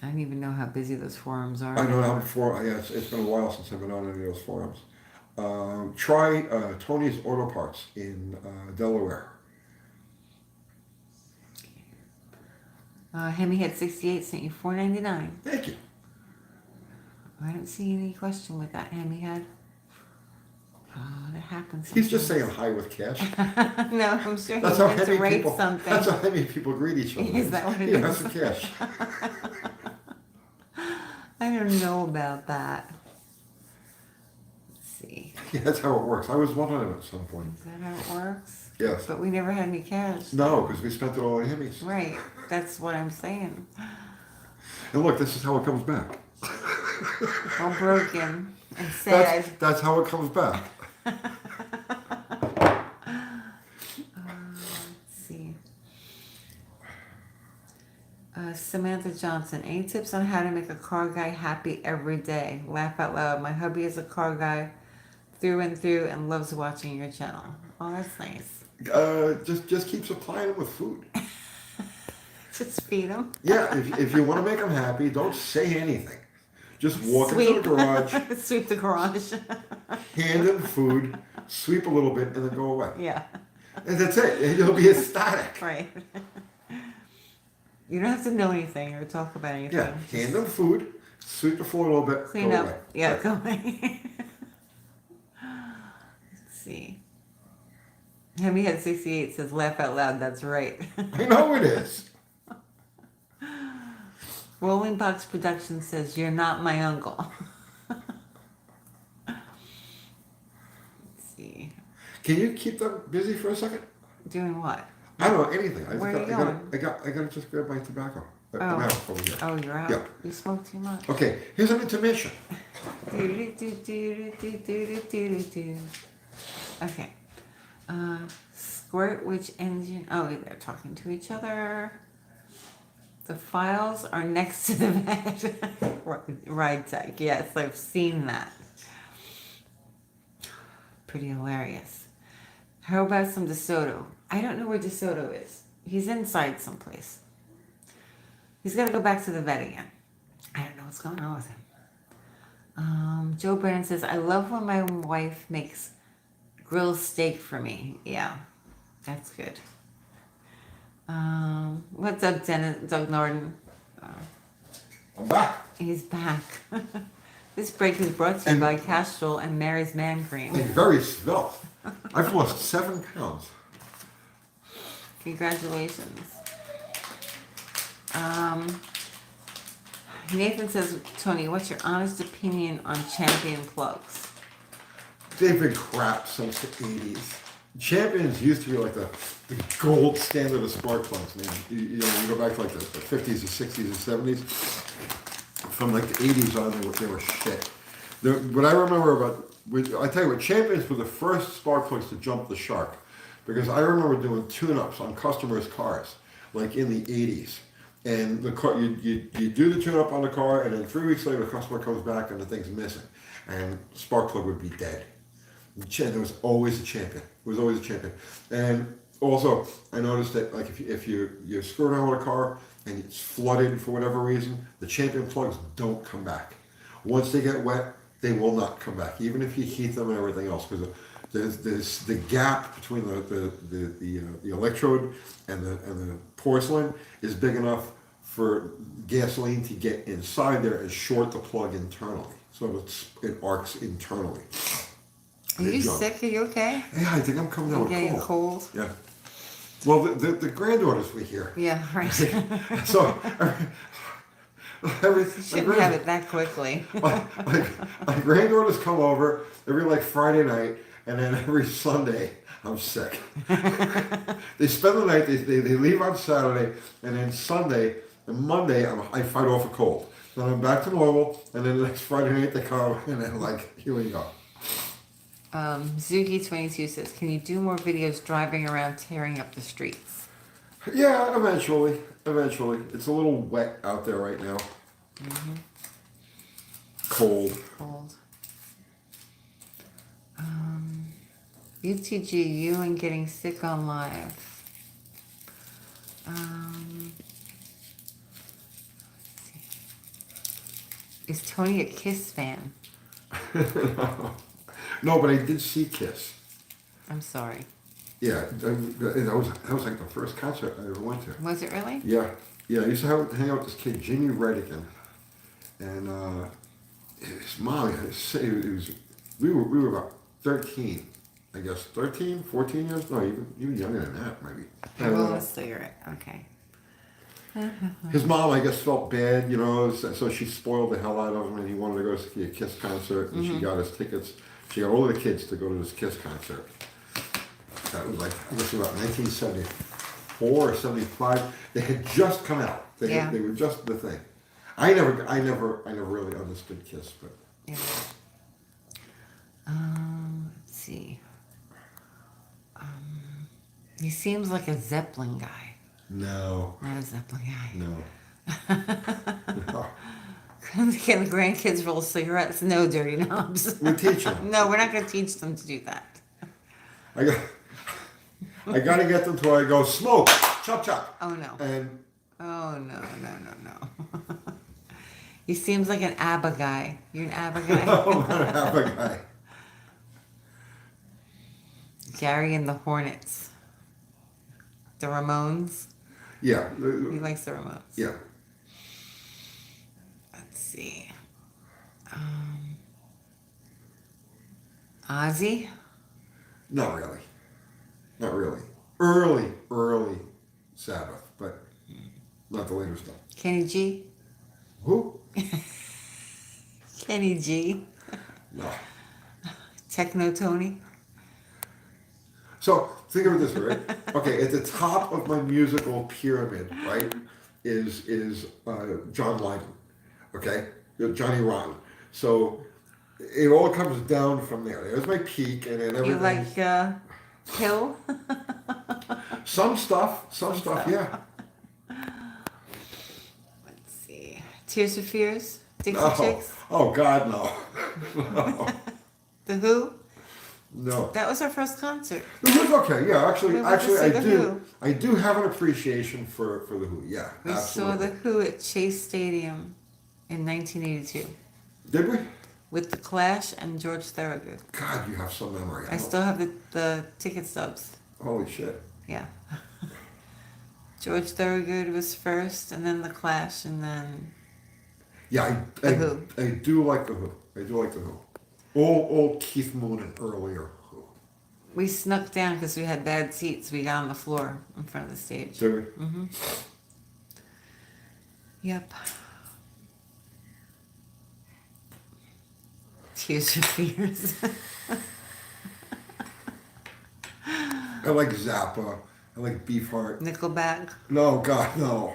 I don't even know how busy those forums are. I know how before. Yeah, it's been a while since I've been on any of those forums. Try Tony's Auto Parts in Delaware. Hemihead 68 sent you $4.99. Thank you. I don't see any question with that, Hemihead. That happens. He's just sometimes. saying hi with cash. No, I'm sure That's he how wants to heavy write people. something. That's how heavy people greet each other. Is that what it Yeah, is? that's the cash. I don't know about that. Let's see. Yeah, that's how it works. I was one of them at some point. Is that how it works? Yes. But we never had any cash. No, because we spent it all on Hemis. Right. That's what I'm saying. And look, this is how it comes back. All broken and sad. That's how it comes back. Let's see. Samantha Johnson. Any tips on how to make a car guy happy every day? Laugh out loud. My hubby is a car guy through and through and loves watching your channel. Oh, that's nice. Just keep supplying him with food. Just feed him. Yeah, if you want to make him happy, don't say anything. Just walk into the garage, Sweep the garage. hand him food, sweep a little bit, and then go away. Yeah. And that's it. And you'll be ecstatic. Right. You don't have to know anything or talk about anything. Yeah, hand him food, sweep the floor a little bit, Clean go up. away. Yeah, Right. go away. Let's see. Hemihead 68 says, laugh out loud. That's right. I know it is. Rolling Box Production says, you're not my uncle. Let's see. Can you keep them busy for a second? Doing what? I don't know anything. Where are you I gotta just grab my tobacco. Oh. I'm out over here. Oh, you're out? Yeah. You smoke too much. Okay, here's an intermission. Okay. Squirt, which engine? Oh, they're talking to each other. The files are next to the bed. Ride tech. Yes, I've seen that. Pretty hilarious. How about some DeSoto? I don't know where DeSoto is. He's inside someplace. He's got to go back to the vet again. I don't know what's going on with him. Joe Brennan says, I love when my wife makes grilled steak for me. Yeah, that's good. What's up, Doug Norton? I'm back. He's back. This break is brought to you by Castrol and Mary's Man Cream. I'm very svelte. I've lost 7 pounds. Congratulations. Nathan says, Tony, what's your honest opinion on Champion plugs? They've been crap since the 80s. Champions used to be like the gold standard of spark plugs, man. You know, you go back to like the 50s, the 60s, and 70s. From like the 80s on, they were shit. What I remember about, I tell you what, Champions were the first spark plugs to jump the shark. Because I remember doing tune-ups on customers' cars, like in the 80s. And the car, you do the tune-up on the car, and then 3 weeks later, the customer comes back and the thing's missing. And spark plug would be dead. There was always a champion. There was always a champion. And also, I noticed that like if you screw around with a car and it's flooded for whatever reason, the champion plugs don't come back. Once they get wet, they will not come back, even if you heat them and everything else, because there's the gap between the electrode and the porcelain is big enough for gasoline to get inside there and short the plug internally, so it arcs internally. Are you sick? Are you okay? Yeah, I think I'm coming down with Getting cold. cold? Yeah. Well, the granddaughters were here. Yeah, right. So Shouldn't have it that quickly. my granddaughters come over every like Friday night, and then every Sunday I'm sick. They spend the night. They leave on Saturday, and then Sunday and Monday I fight off a cold. Then I'm back to normal, and then the next Friday night they come, and then like here we go. Zuki22 says, can you do more videos driving around tearing up the streets? Yeah, eventually. It's a little wet out there right now. Mm-hmm. Cold. UTG, you and getting sick on live. Is Tony a Kiss fan? No, but I did see Kiss. I'm sorry. Yeah, that was like the first concert I ever went to. Was it really? Yeah. I used to hang out with this kid, Jimmy Redigan, and his mom. We were about 13, I guess, 13, 14 years. No, even younger than that, maybe. Roll a cigarette. Okay. His mom, I guess, felt bad, you know, so she spoiled the hell out of him, and he wanted to go see a Kiss concert, and she got us tickets. She got all of the kids to go to this Kiss concert. That was like, I guess about 1974 or 75. They had just come out. They were just the thing. I never really understood Kiss, but. Yeah. Let's see. He seems like a Zeppelin guy. No. Not a Zeppelin guy. No. Can the grandkids roll cigarettes? No, dirty knobs. We teach them. No, we're not going to teach them to do that. I got to get them to where I go, smoke, chop chop. Oh, no. And Oh, no. He seems like an ABBA guy. You're an ABBA guy? no, I'm not an ABBA guy. Gary and the Hornets. The Ramones. Yeah. He likes the Ramones. Yeah. Let's see. Ozzy? Not really. Early Sabbath, but not the later stuff. Kenny G? Who? Kenny G? No. Techno Tony? So think of it this way, right? Okay, at the top of my musical pyramid, right, is John Lydon, okay, Johnny Rotten. So it all comes down from there. There's my peak, and then everything. You like Hill? Some stuff, yeah. Let's see. Tears for Fears? Dixie Oh, Chicks? oh God, no. No. The Who? No. That was our first concert. It was okay, yeah. Actually, We went to see The Who. I do have an appreciation for the Who. Yeah, We absolutely. saw The Who at Chase Stadium in 1982 Did we? with The Clash and George Thorogood. God, you have some memory. I still have the ticket stubs. Holy shit. Yeah. George Thorogood was first, and then The Clash, and then Yeah, The Who. I do like the Who. Old Keith Moon and earlier Who. we snuck down because we had bad seats. We got on the floor in front of the stage. Did we? Mm-hmm. Yep. Tears for Fears. I like Zappa. I like Beefheart. Nickelback, No, God, no.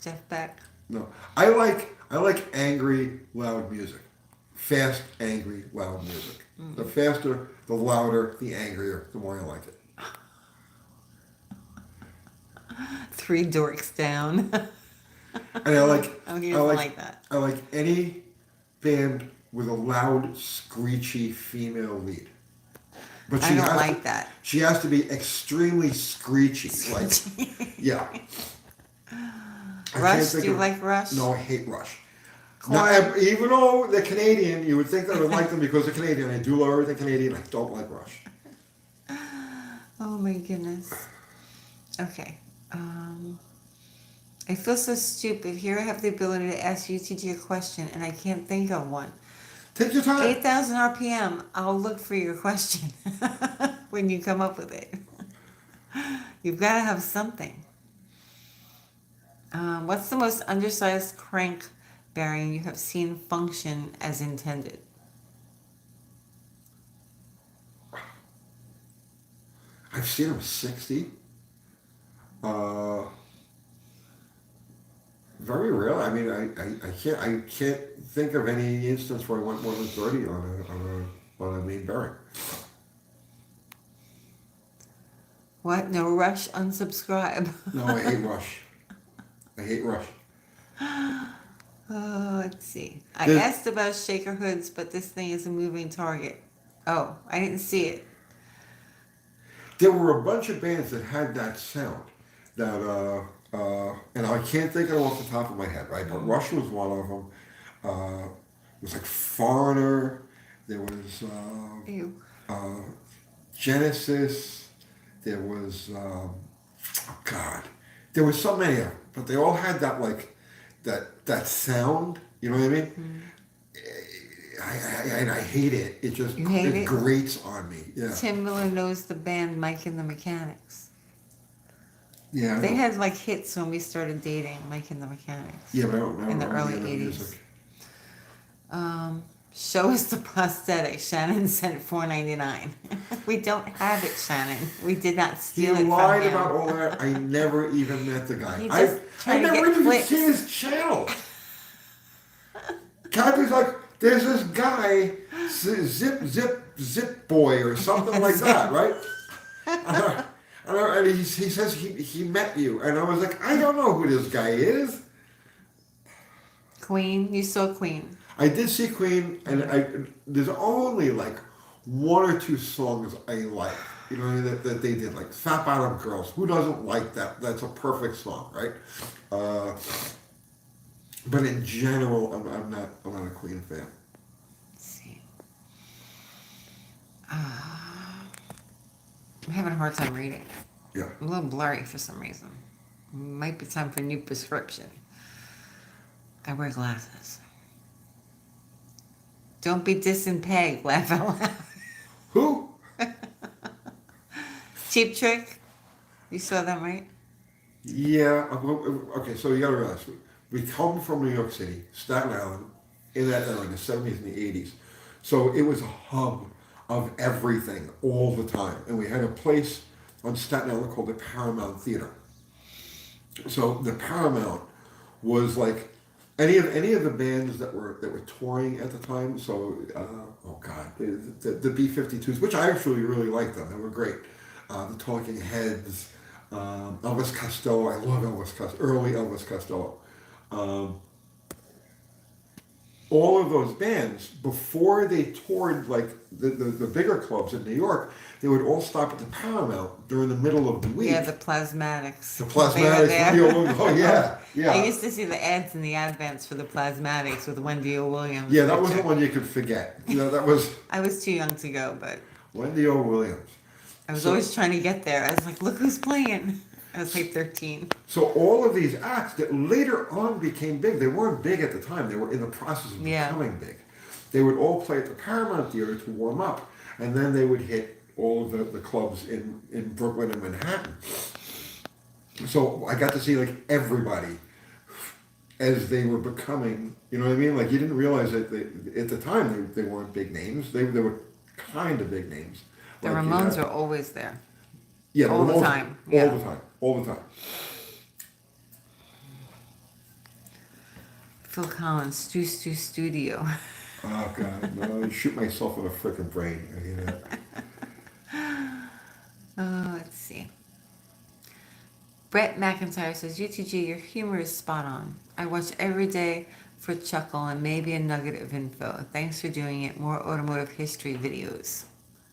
Jeff Beck. No. I like angry, loud music. Fast, angry, loud music. The faster, the louder, the angrier, the more I like it. Three dorks down. And Oh, he doesn't like that. I like any band with a loud, screechy female lead. But I don't like that. She has to be extremely screechy. Like, yeah. I Rush? can't think Do you of- like Rush? No, I hate Rush. Korn? Now, even though they're Canadian, you would think that I would like them because they're Canadian. I do love everything Canadian. I don't like Rush. Oh my goodness. Okay. I feel so stupid. Here I have the ability to ask UTG a question and I can't think of one. Take your time. 8,000 RPM. I'll look for your question when you come up with it. You've got to have something. What's the most undersized crank bearing you have seen function as intended? I've seen them 60. Very rare. I mean, I can't think of any instance where I went more than 30 on a main bearing. What? No Rush? Unsubscribe. No, I hate Rush. I hate Rush. Let's see. I There's- asked about shaker hoods, but this thing is a moving target. Oh, I didn't see it. There were a bunch of bands that had that sound. That and I can't think of them off the top of my head, right? But Rush was one of them. It was like Foreigner. There was Ew. Genesis. There was oh God. There was so many of them, but they all had that like that sound. You know what I mean? I hate it. It just You hate it? grates on me. Yeah. Tim Miller knows the band Mike and the Mechanics. Yeah. I They know. had like hits when we started dating Mike and the Mechanics. Yeah, but I don't know. in the early any of 80s. music. Show us the prosthetic. Shannon sent $4.99. We don't have it, Shannon. We did not He steal it from lied him. about all that. I never even met the guy. He I just tried to never get even clicks. seen his channel. Kathy's like, there's this guy, Zip Boy or something like that, right? And he says he met you. And I was like, I don't know who this guy is. Queen. You saw Queen. I did see Queen, and there's only like one or two songs I like, you know, that they did, like Fat Bottom Girls. Who doesn't like that? That's a perfect song, right? But in general, I'm not a Queen fan. Let's see. I'm having a hard time reading. Yeah. I'm a little blurry for some reason. Might be time for a new prescription. I wear glasses. Don't be dissing Peg. Laugh out loud. Who? Cheap Trick. You saw them, right? Yeah. Okay, so you gotta realize, we come from New York City, Staten Island, in that era, in the 70s and the 80s. So it was a hub of everything all the time. And we had a place on Staten Island called the Paramount Theater. So the Paramount was like any of the bands that were touring at the time. So the B-52s, which I actually really liked them. They were great. The Talking Heads, Elvis Costello. I love Elvis Costello. Early Elvis Costello. All of those bands, before they toured like the bigger clubs in New York, they would all stop at the Paramount during the middle of the week. Yeah, the Plasmatics. The They were Plasmatics, there. Wendy O. Oh yeah, yeah. I used to see the ads in the advents for the Plasmatics with Wendy O. Williams. Yeah, that picture. wasn't one you could forget. You know, that was I was too young to go, but Wendy O. Williams. I was So- always trying to get there. I was like, look who's playing. I was like 13. So all of these acts that later on became big, they weren't big at the time. They were in the process of Yeah. becoming big. They would all play at the Paramount Theater to warm up, and then they would hit all of the clubs in Brooklyn and Manhattan. So I got to see like everybody as they were becoming, you know what I mean? Like you didn't realize that at the time they weren't big names. They were kind of big names. The Like, you Ramones had- are always there. Yeah, All the most- time. All Yeah. the time. All the time. Phil Collins, Stu Studio. Oh God, no! I shoot myself in the frickin' brain. I hear that. Let's see. Brett McIntyre says, UTG, your humor is spot on. I watch every day for chuckle and maybe a nugget of info. Thanks for doing it. More automotive history videos.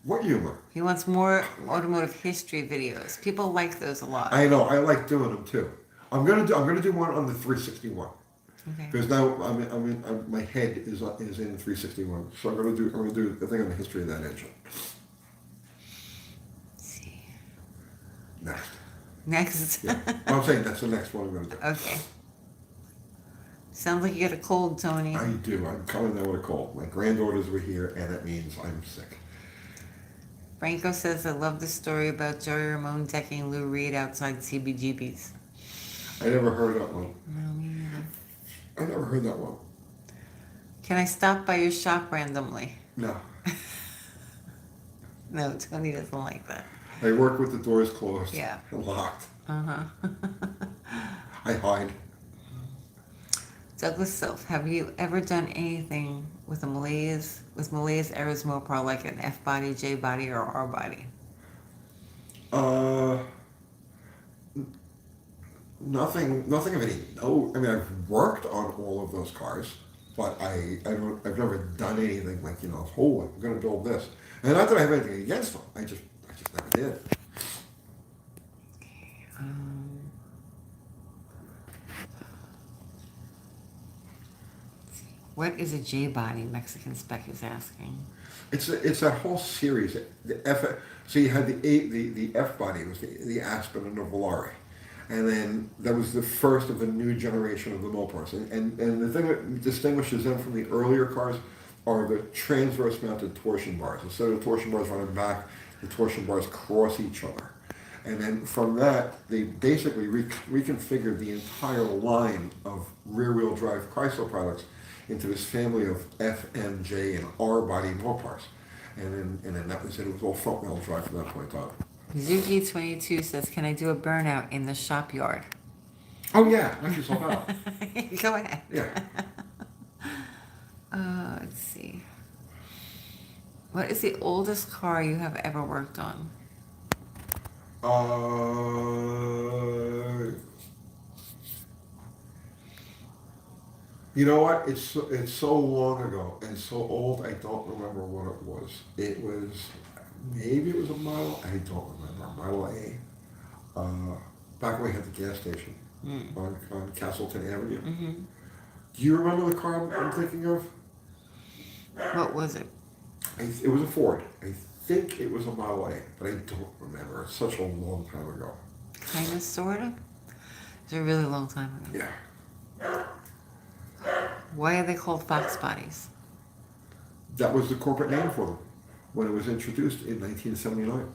What humor? He wants more automotive history videos. People like those a lot. I know. I like doing them too. I'm gonna do one on the 361 Okay. because now my head is in the 361. So I'm gonna do a thing on the history of that engine. Let's see. Next. Next. Yeah. I'm saying that's the next one I'm gonna do. Okay. Sounds like you got a cold, Tony. I do. I'm coming down with a cold. My granddaughters were here, and that means I'm sick. Franco says, I love the story about Joey Ramone decking Lou Reed outside CBGB's. I never heard that one. No, me neither. I never heard that one. Can I stop by your shop randomly? No. No, Tony doesn't like that. I work with the doors closed. Yeah. And locked. Uh-huh. I hide. Douglas Self, have you ever done anything with Malay's Eras Mopar like an F body, J body, or R body? Nothing of any. No, I mean I've worked on all of those cars, but I've never done anything like oh, I'm going to build this. And not that I have anything against them. I just never did. What is a J body? Mexican Spec is asking. It's that whole series. The F. So you had the F body was the Aspen and the Volare, and then that was the first of the new generation of the Mopars. And the thing that distinguishes them from the earlier cars are the transverse mounted torsion bars. Instead of the torsion bars running back, the torsion bars cross each other. And then from that, they basically reconfigured the entire line of rear-wheel drive Chrysler products into this family of F, M, J, and R body Mopars. And then that was it. It was all front-wheel drive from that point on. Zuki22 says, can I do a burnout in the shop yard? Oh yeah, knock yourself out. Go ahead. Yeah. Let's see. What is the oldest car you have ever worked on? You know what? It's so long ago and so old. I don't remember what it was. Maybe it was a Model. I don't remember. Model A. Back when we had the gas station on Castleton Avenue. Mm-hmm. Do you remember the car I'm thinking of? What was it? It was a Ford. I think it was a Model A, but I don't remember. It's such a long time ago. Kind of, sort of? It's a really long time ago. Yeah. Why are they called Fox bodies? That was the corporate name for them when it was introduced in 1979.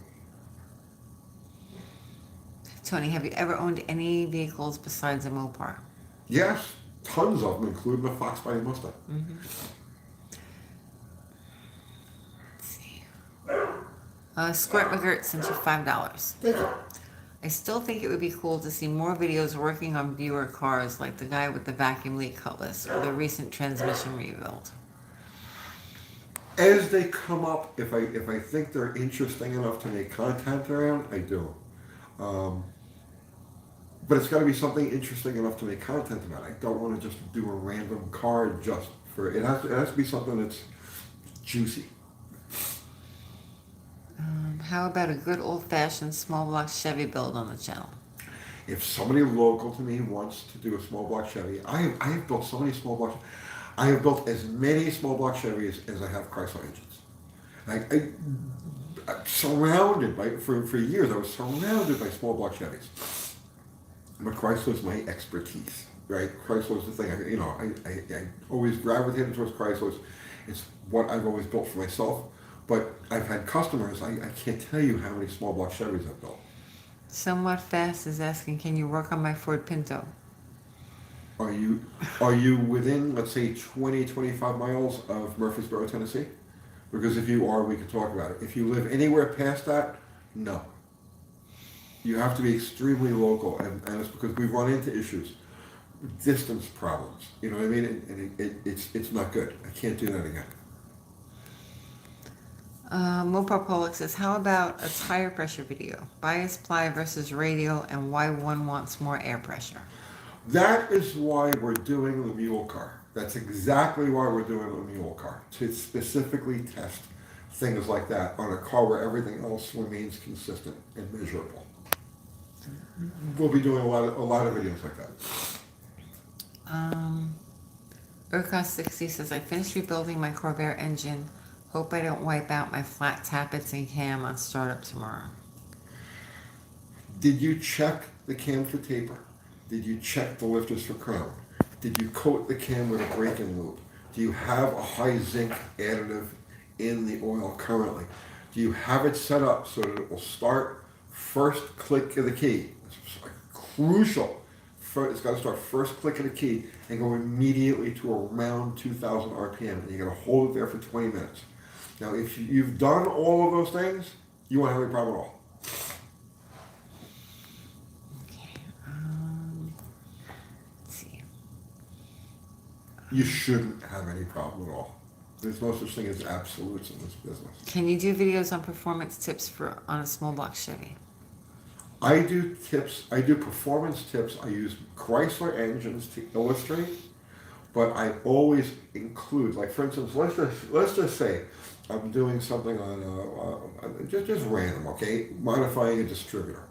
Tony, have you ever owned any vehicles besides a Mopar? Yes, tons of them, including the Fox body Mustang. Mm-hmm. Let's see. Squirt McGirt sent you $5. Thank you. I still think it would be cool to see more videos working on viewer cars like the guy with the vacuum leak cutlass or the recent transmission rebuild. As they come up, if I think they're interesting enough to make content around, I do. But it's got to be something interesting enough to make content about. I don't want to just do a random car just for it. It has to be something that's juicy. How about a good old-fashioned small block Chevy build on the channel? If somebody local to me wants to do a small block Chevy, I have built so many small blocks. I have built as many small block Chevys as I have Chrysler engines. I'm surrounded by, for years, I was surrounded by small block Chevys. But Chrysler's my expertise, right? Chrysler's the thing. I always gravitated towards Chrysler's. It's what I've always built for myself. But I've had customers, I can't tell you how many small block Chevys I've built. Somewhat Fast is asking, can you work on my Ford Pinto? Are you within, let's say, 20, 25 miles of Murfreesboro, Tennessee? Because if you are, we could talk about it. If you live anywhere past that, no. You have to be extremely local, and it's because we run into issues, distance problems. You know what I mean? And it's not good. I can't do that again. Mopar Pollock says, how about a tire pressure video? Bias ply versus radial and why one wants more air pressure. That is why we're doing the mule car. That's exactly why we're doing the mule car, to specifically test things like that on a car where everything else remains consistent and measurable. We'll be doing a lot of videos like that. Urcos 60 says, I finished rebuilding my Corvair engine. Hope I don't wipe out my flat tappets and cam on startup tomorrow. Did you check the cam for taper? Did you check the lifters for crown? Did you coat the cam with a break-in lube? Do you have a high zinc additive in the oil currently? Do you have it set up so that it will start first click of the key? It's crucial. It's got to start first click of the key and go immediately to around 2,000 RPM, and you got to hold it there for 20 minutes. Now, if you've done all of those things, you won't have any problem at all. Let's see. You shouldn't have any problem at all. There's no such thing as absolutes in this business. Can you do videos on performance tips on a small block Chevy? I do tips. I do performance tips. I use Chrysler engines to illustrate, but I always include, like for instance, let's just say I'm doing something on just random, okay, modifying a distributor,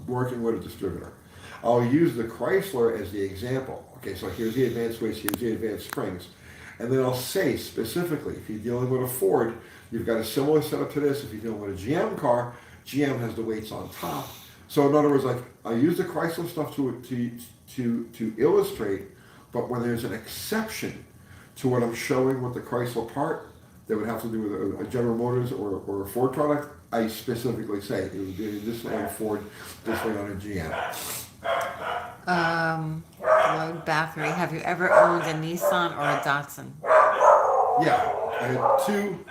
working with a distributor. I'll use the Chrysler as the example. Okay, so here's the advanced weights, here's the advanced springs, and then I'll say specifically, if you're dealing with a Ford, you've got a similar setup to this. If you're dealing with a GM car, GM has the weights on top. So in other words, like I use the Chrysler stuff to illustrate, but when there's an exception to what I'm showing with the Chrysler part that would have to do with a General Motors or a Ford product, I specifically say it would be this way on a Ford, this way on a GM. Load battery. Have you ever owned a Nissan or a Datsun? Yeah, I had two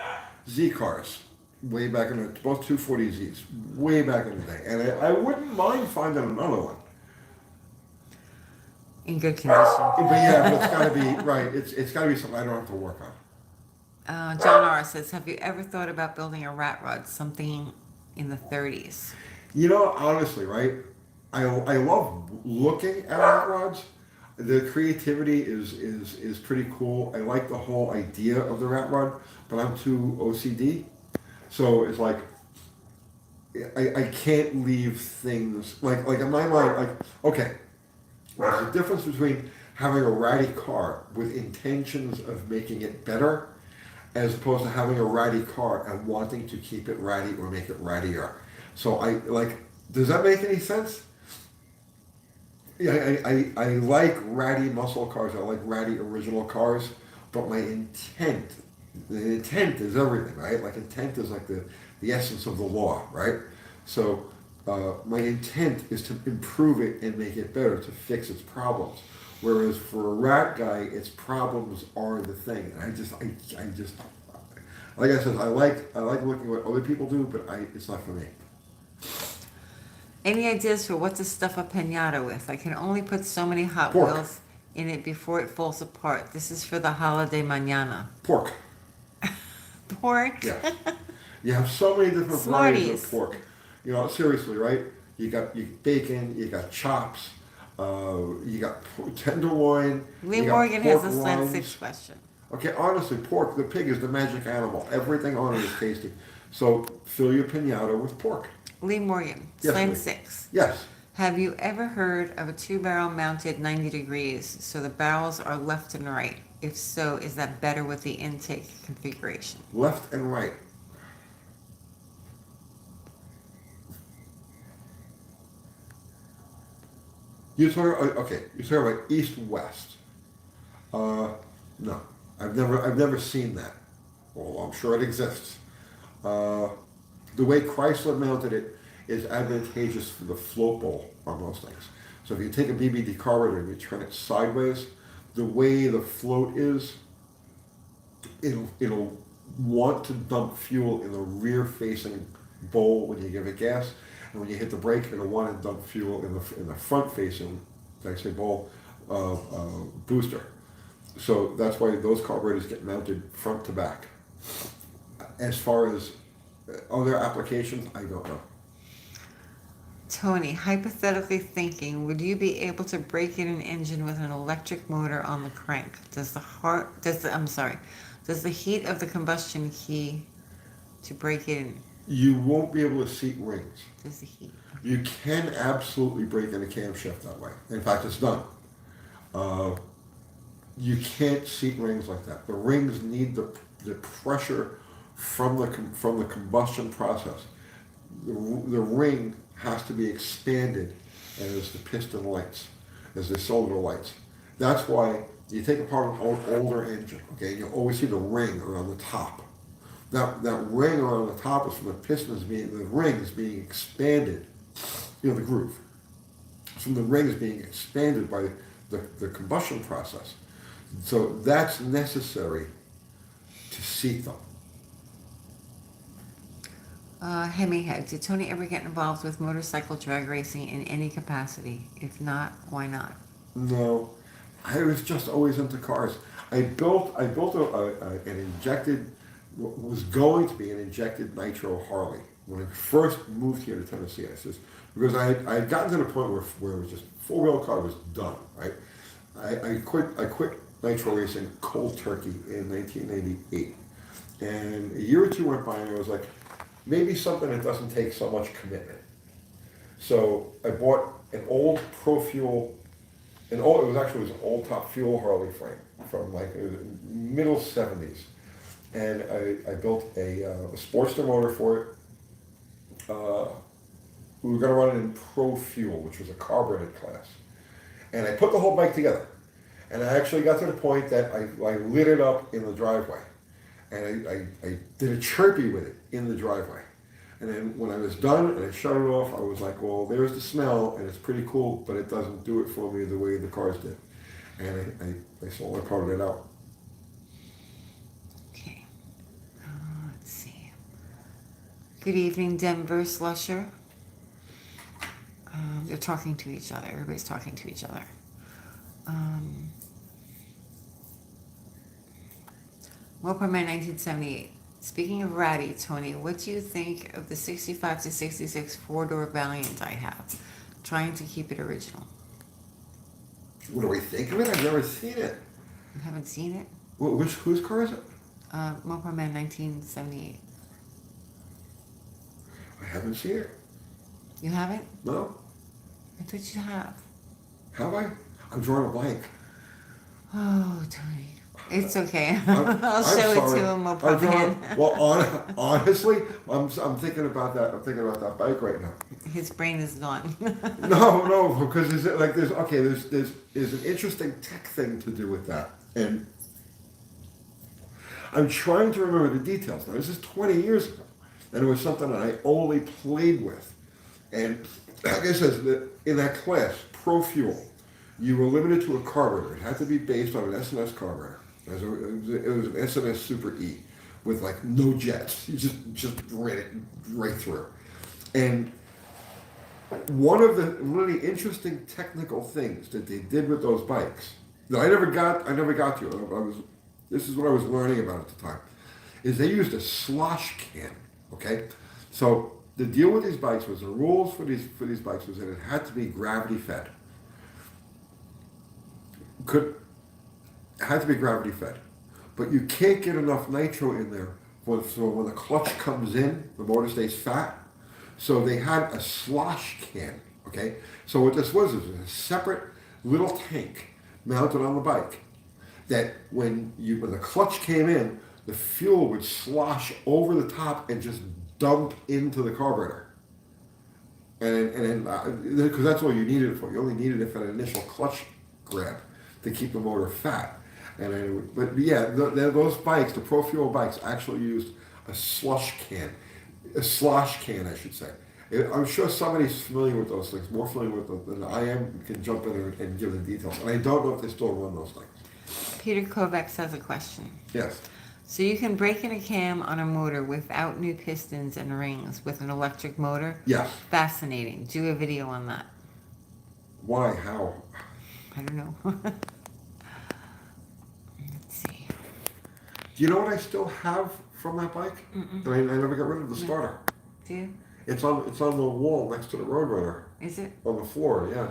Z cars way back in the, both 240Zs, way back in the day, and I wouldn't mind finding another one. In good condition. But yeah, but it's got to be right. It's got to be something I don't have to work on. John R. says, have you ever thought about building a rat rod, something in the 30s? You know, honestly, right? I love looking at hot rods. The creativity is pretty cool. I like the whole idea of the rat rod, but I'm too OCD. So it's like I can't leave things like in my mind, like, okay, there's a difference between having a ratty car with intentions of making it better as opposed to having a ratty car and wanting to keep it ratty or make it rattier. So I like, does that make any sense? Yeah, I like ratty muscle cars. I like ratty original cars, but my intent, the intent is everything, right? Like intent is like the essence of the law, right? So my intent is to improve it and make it better, to fix its problems. Whereas for a rat guy, its problems are the thing. And I just, like I said, I like looking at what other people do, but it's not for me. Any ideas for what to stuff a pinata with? I can only put so many Hot Pork. Wheels in it before it falls apart. This is for the holiday mañana. Pork. Pork? Yeah. You have so many different varieties Smarties. of pork. You know, seriously, right? You got bacon, you got chops, you got tenderloin. Lee you got Morgan has pork a Slant rinds. 6 question. Okay, honestly, pork, the pig is the magic animal. Everything on it is tasty. So fill your pinata with pork. Lee Morgan, Yes, Slant Lee. 6. Yes. Have you ever heard of a 2-barrel mounted 90 degrees so the barrels are left and right? If so, is that better with the intake configuration? Left and right. You're talking about east-west. No, I've never seen that. Well, I'm sure it exists. The way Chrysler mounted it is advantageous for the float bowl on those things. So if you take a BBD carburetor and you turn it sideways, the way the float is, it'll want to dump fuel in the rear-facing bowl when you give it gas, And when you hit the brake, it'll want to dump fuel in the front facing, like I say, bowl booster. So that's why those carburetors get mounted front to back. As far as other applications, I don't know. Tony, hypothetically thinking, would you be able to break in an engine with an electric motor on the crank? Does the heat of the combustion key to break it in? You won't be able to seat rings. Does the heat? You can absolutely break in a camshaft that way. In fact, it's done. You can't seat rings like that. The rings need the pressure from the combustion process. The ring has to be expanded as the piston lights, as the cylinder lights. That's why you take apart an older engine, okay, and you'll always see the ring around the top. That ring around the top is from the the rings being expanded, the groove. From the rings being expanded by the combustion process. So that's necessary to seat them. Hemihead, did Tony ever get involved with motorcycle drag racing in any capacity? If not, why not? No, I was just always into cars. I built an injected, was going to be an injected nitro Harley when I first moved here to Tennessee. I says, because I had gotten to the point where it was just four-wheel car was done, right? I quit nitro racing cold turkey in 1998, and a year or two went by, and I was like, maybe something that doesn't take so much commitment. So I bought an old Pro Fuel, it was an old top fuel Harley frame from like middle 70s. And I built a Sportster motor for it. We were going to run it in Pro Fuel, which was a carbureted class. And I put the whole bike together. And I actually got to the point that I lit it up in the driveway. And I did a chirpy with it in the driveway. And then when I was done and I shut it off, I was like, well, there's the smell, and it's pretty cool, but it doesn't do it for me the way the cars did. And I slowly parted it out. Okay. Let's see. Good evening, Denver Slusher. They're talking to each other. Everybody's talking to each other. Moperman 1978. Speaking of ratty, Tony, what do you think of the 65 to 66 four-door Valiant I have? Trying to keep it original. What do we think of it? I've never seen it. You haven't seen it? Well, whose car is it? Moperman 1978. I haven't seen it. You haven't? No. I thought you have. Have I? I'm drawing a blank. Oh, Tony. It's okay. I'm I'll show sorry. it to him. Honestly, I'm thinking about that. I'm thinking about that bike right now. His brain is gone. No, because there's an interesting tech thing to do with that, and I'm trying to remember the details. Now, this is 20 years ago, and it was something that I only played with, and like I said, in that class, Pro Fuel, you were limited to a carburetor. It had to be based on an SNS carburetor. It was an SNS Super E with like no jets. You just ran it right through. And one of the really interesting technical things that they did with those bikes that I never got to. This is what I was learning about at the time. Is they used a slosh can. Okay, so the deal with these bikes was the rules for these bikes was that it had to be gravity fed. Had to be gravity fed, but you can't get enough nitro in there so when the clutch comes in, the motor stays fat. So they had a slosh can. Okay, so what this was a separate little tank mounted on the bike that when the clutch came in, the fuel would slosh over the top and just dump into the carburetor. And because that's all you needed it for. You only needed it for an initial clutch grab to keep the motor fat. Those bikes, the Pro Fuel bikes, actually used a slosh can, I should say. I'm sure somebody's familiar with those things, more familiar with them than I am, can jump in and give the details. And I don't know if they still run those things. Peter Kovacs has a question. Yes. So you can break in a cam on a motor without new pistons and rings with an electric motor? Yes. Fascinating. Do a video on that. Why? How? I don't know. Let's see. Do you know what I still have from that bike? Mm-mm. I never got rid of the starter. Do you? It's on the wall next to the Roadrunner. Is it? On the floor, yeah.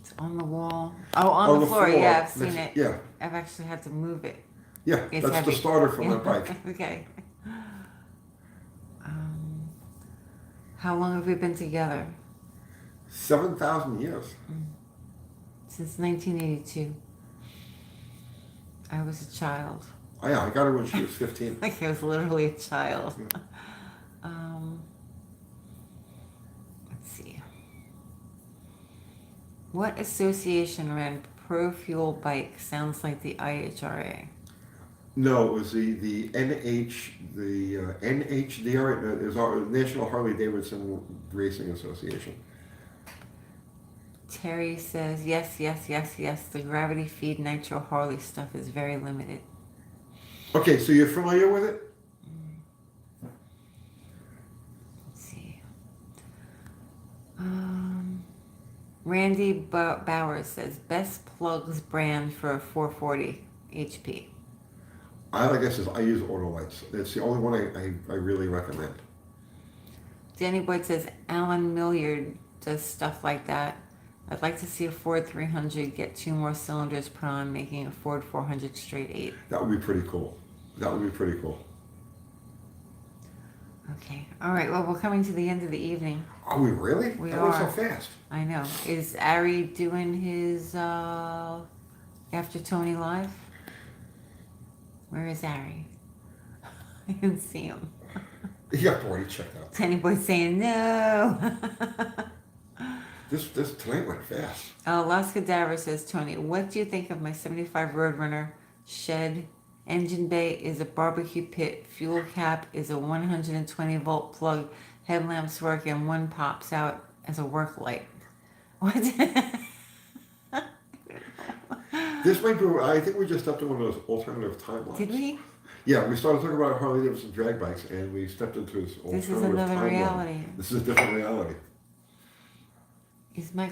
It's on the wall. Oh, on the floor. Yeah, I've seen it. Yeah. I've actually had to move it. Yeah, It's that's heavy. the starter from that bike. Okay. How long have we been together? 7,000 years. Since 1982. I was a child. Oh, yeah, I got her when she was 15. Like I was literally a child. Let's see. What association ran Pro Fuel Bike? Sounds like the IHRA. No, it was the NHDR, it was our National Harley Davidson Racing Association. Terry says, yes. The gravity feed nitro Harley stuff is very limited. Okay, so you're familiar with it? Let's see. Randy Bowers says, best plugs brand for a 440 HP. Like I said, I use Autolites. It's the only one I really recommend. Danny Boyd says, Alan Milliard does stuff like that. I'd like to see a Ford 300 get 2 more cylinders put on, making a Ford 400 straight 8. That would be pretty cool. Okay. All right. Well, we're coming to the end of the evening. Are we really? We That went are. so fast. I know. Is Ari doing his After Tony Live? Where is Ari? I didn't see him. Yeah, already checked out. Danny Boyd saying no. This tonight went fast. Las Cadaver says, Tony, what do you think of my 75 Roadrunner shed? Engine bay is a barbecue pit. Fuel cap is a 120 volt plug. Headlamps work and one pops out as a work light. What? This might be, I think we just stepped into one of those alternative timelines. Did we? Yeah, we started talking about Harley Davidson drag bikes and we stepped into this alternative This is another timeline. reality. This is a different reality. If my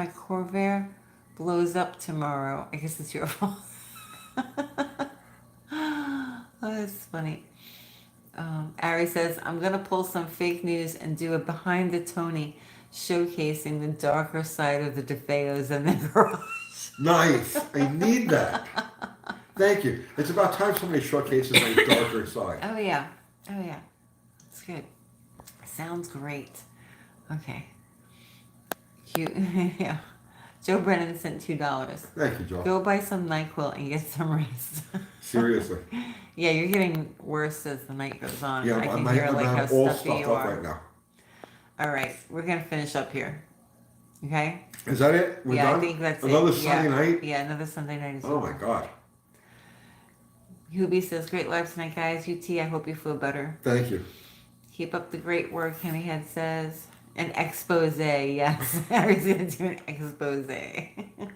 Corvair blows up tomorrow, I guess it's your fault. Oh, that's funny. Ari says, I'm going to pull some fake news and do a behind the Tony showcasing the darker side of the DeFeos in the garage. Nice. I need that. Thank you. It's about time somebody showcases my darker side. Oh, yeah. It's good. Sounds great. Okay. Cute. Yeah. Joe Brennan sent $2. Thank you, Joe. Go buy some NyQuil and get some rest. Seriously. Yeah, you're getting worse as the night goes on. Yeah, I can I'm hear like how all stuffy stuffed you up are. right now. All right, we're gonna finish up here. Okay? Is that it? We're done? I think that's Another it. Sunday night? Yeah, another Sunday night is Oh my God. Hubie says, great live tonight, guys. UT, I hope you feel better. Thank you. Keep up the great work, Henny Head says. An expose, yes. I was gonna do an expose.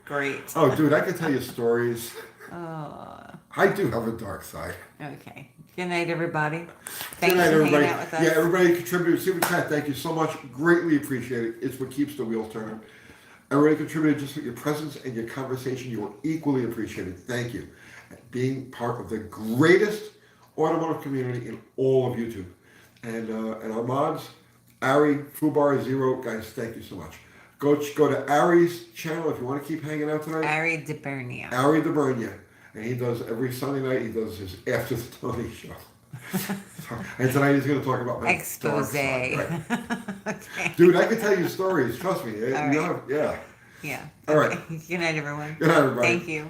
Great. Oh, dude, I can tell you stories. Oh, I do have a dark side. okay. Good night, everybody. Thanks Good night, for everybody. hanging out with us. Yeah, everybody contributed. Super chat, thank you so much. Greatly appreciate it. It's what keeps the wheels turning. Everybody contributed just with your presence and your conversation. You are equally appreciated. Thank you. Being part of the greatest automotive community in all of YouTube. And our mods, Ari, Fubar Zero, guys, thank you so much. Go to Ari's channel if you want to keep hanging out tonight. Ari DeBernia. Ari DeBernia. And he does every Sunday night, he does his After the Tony show. And tonight he's going to talk about my Expose. dark side, right? Okay. Dude, I can tell you stories. Trust me. All right. Yeah. Yeah. All right. Good night, everyone. Good night, everybody. Thank you.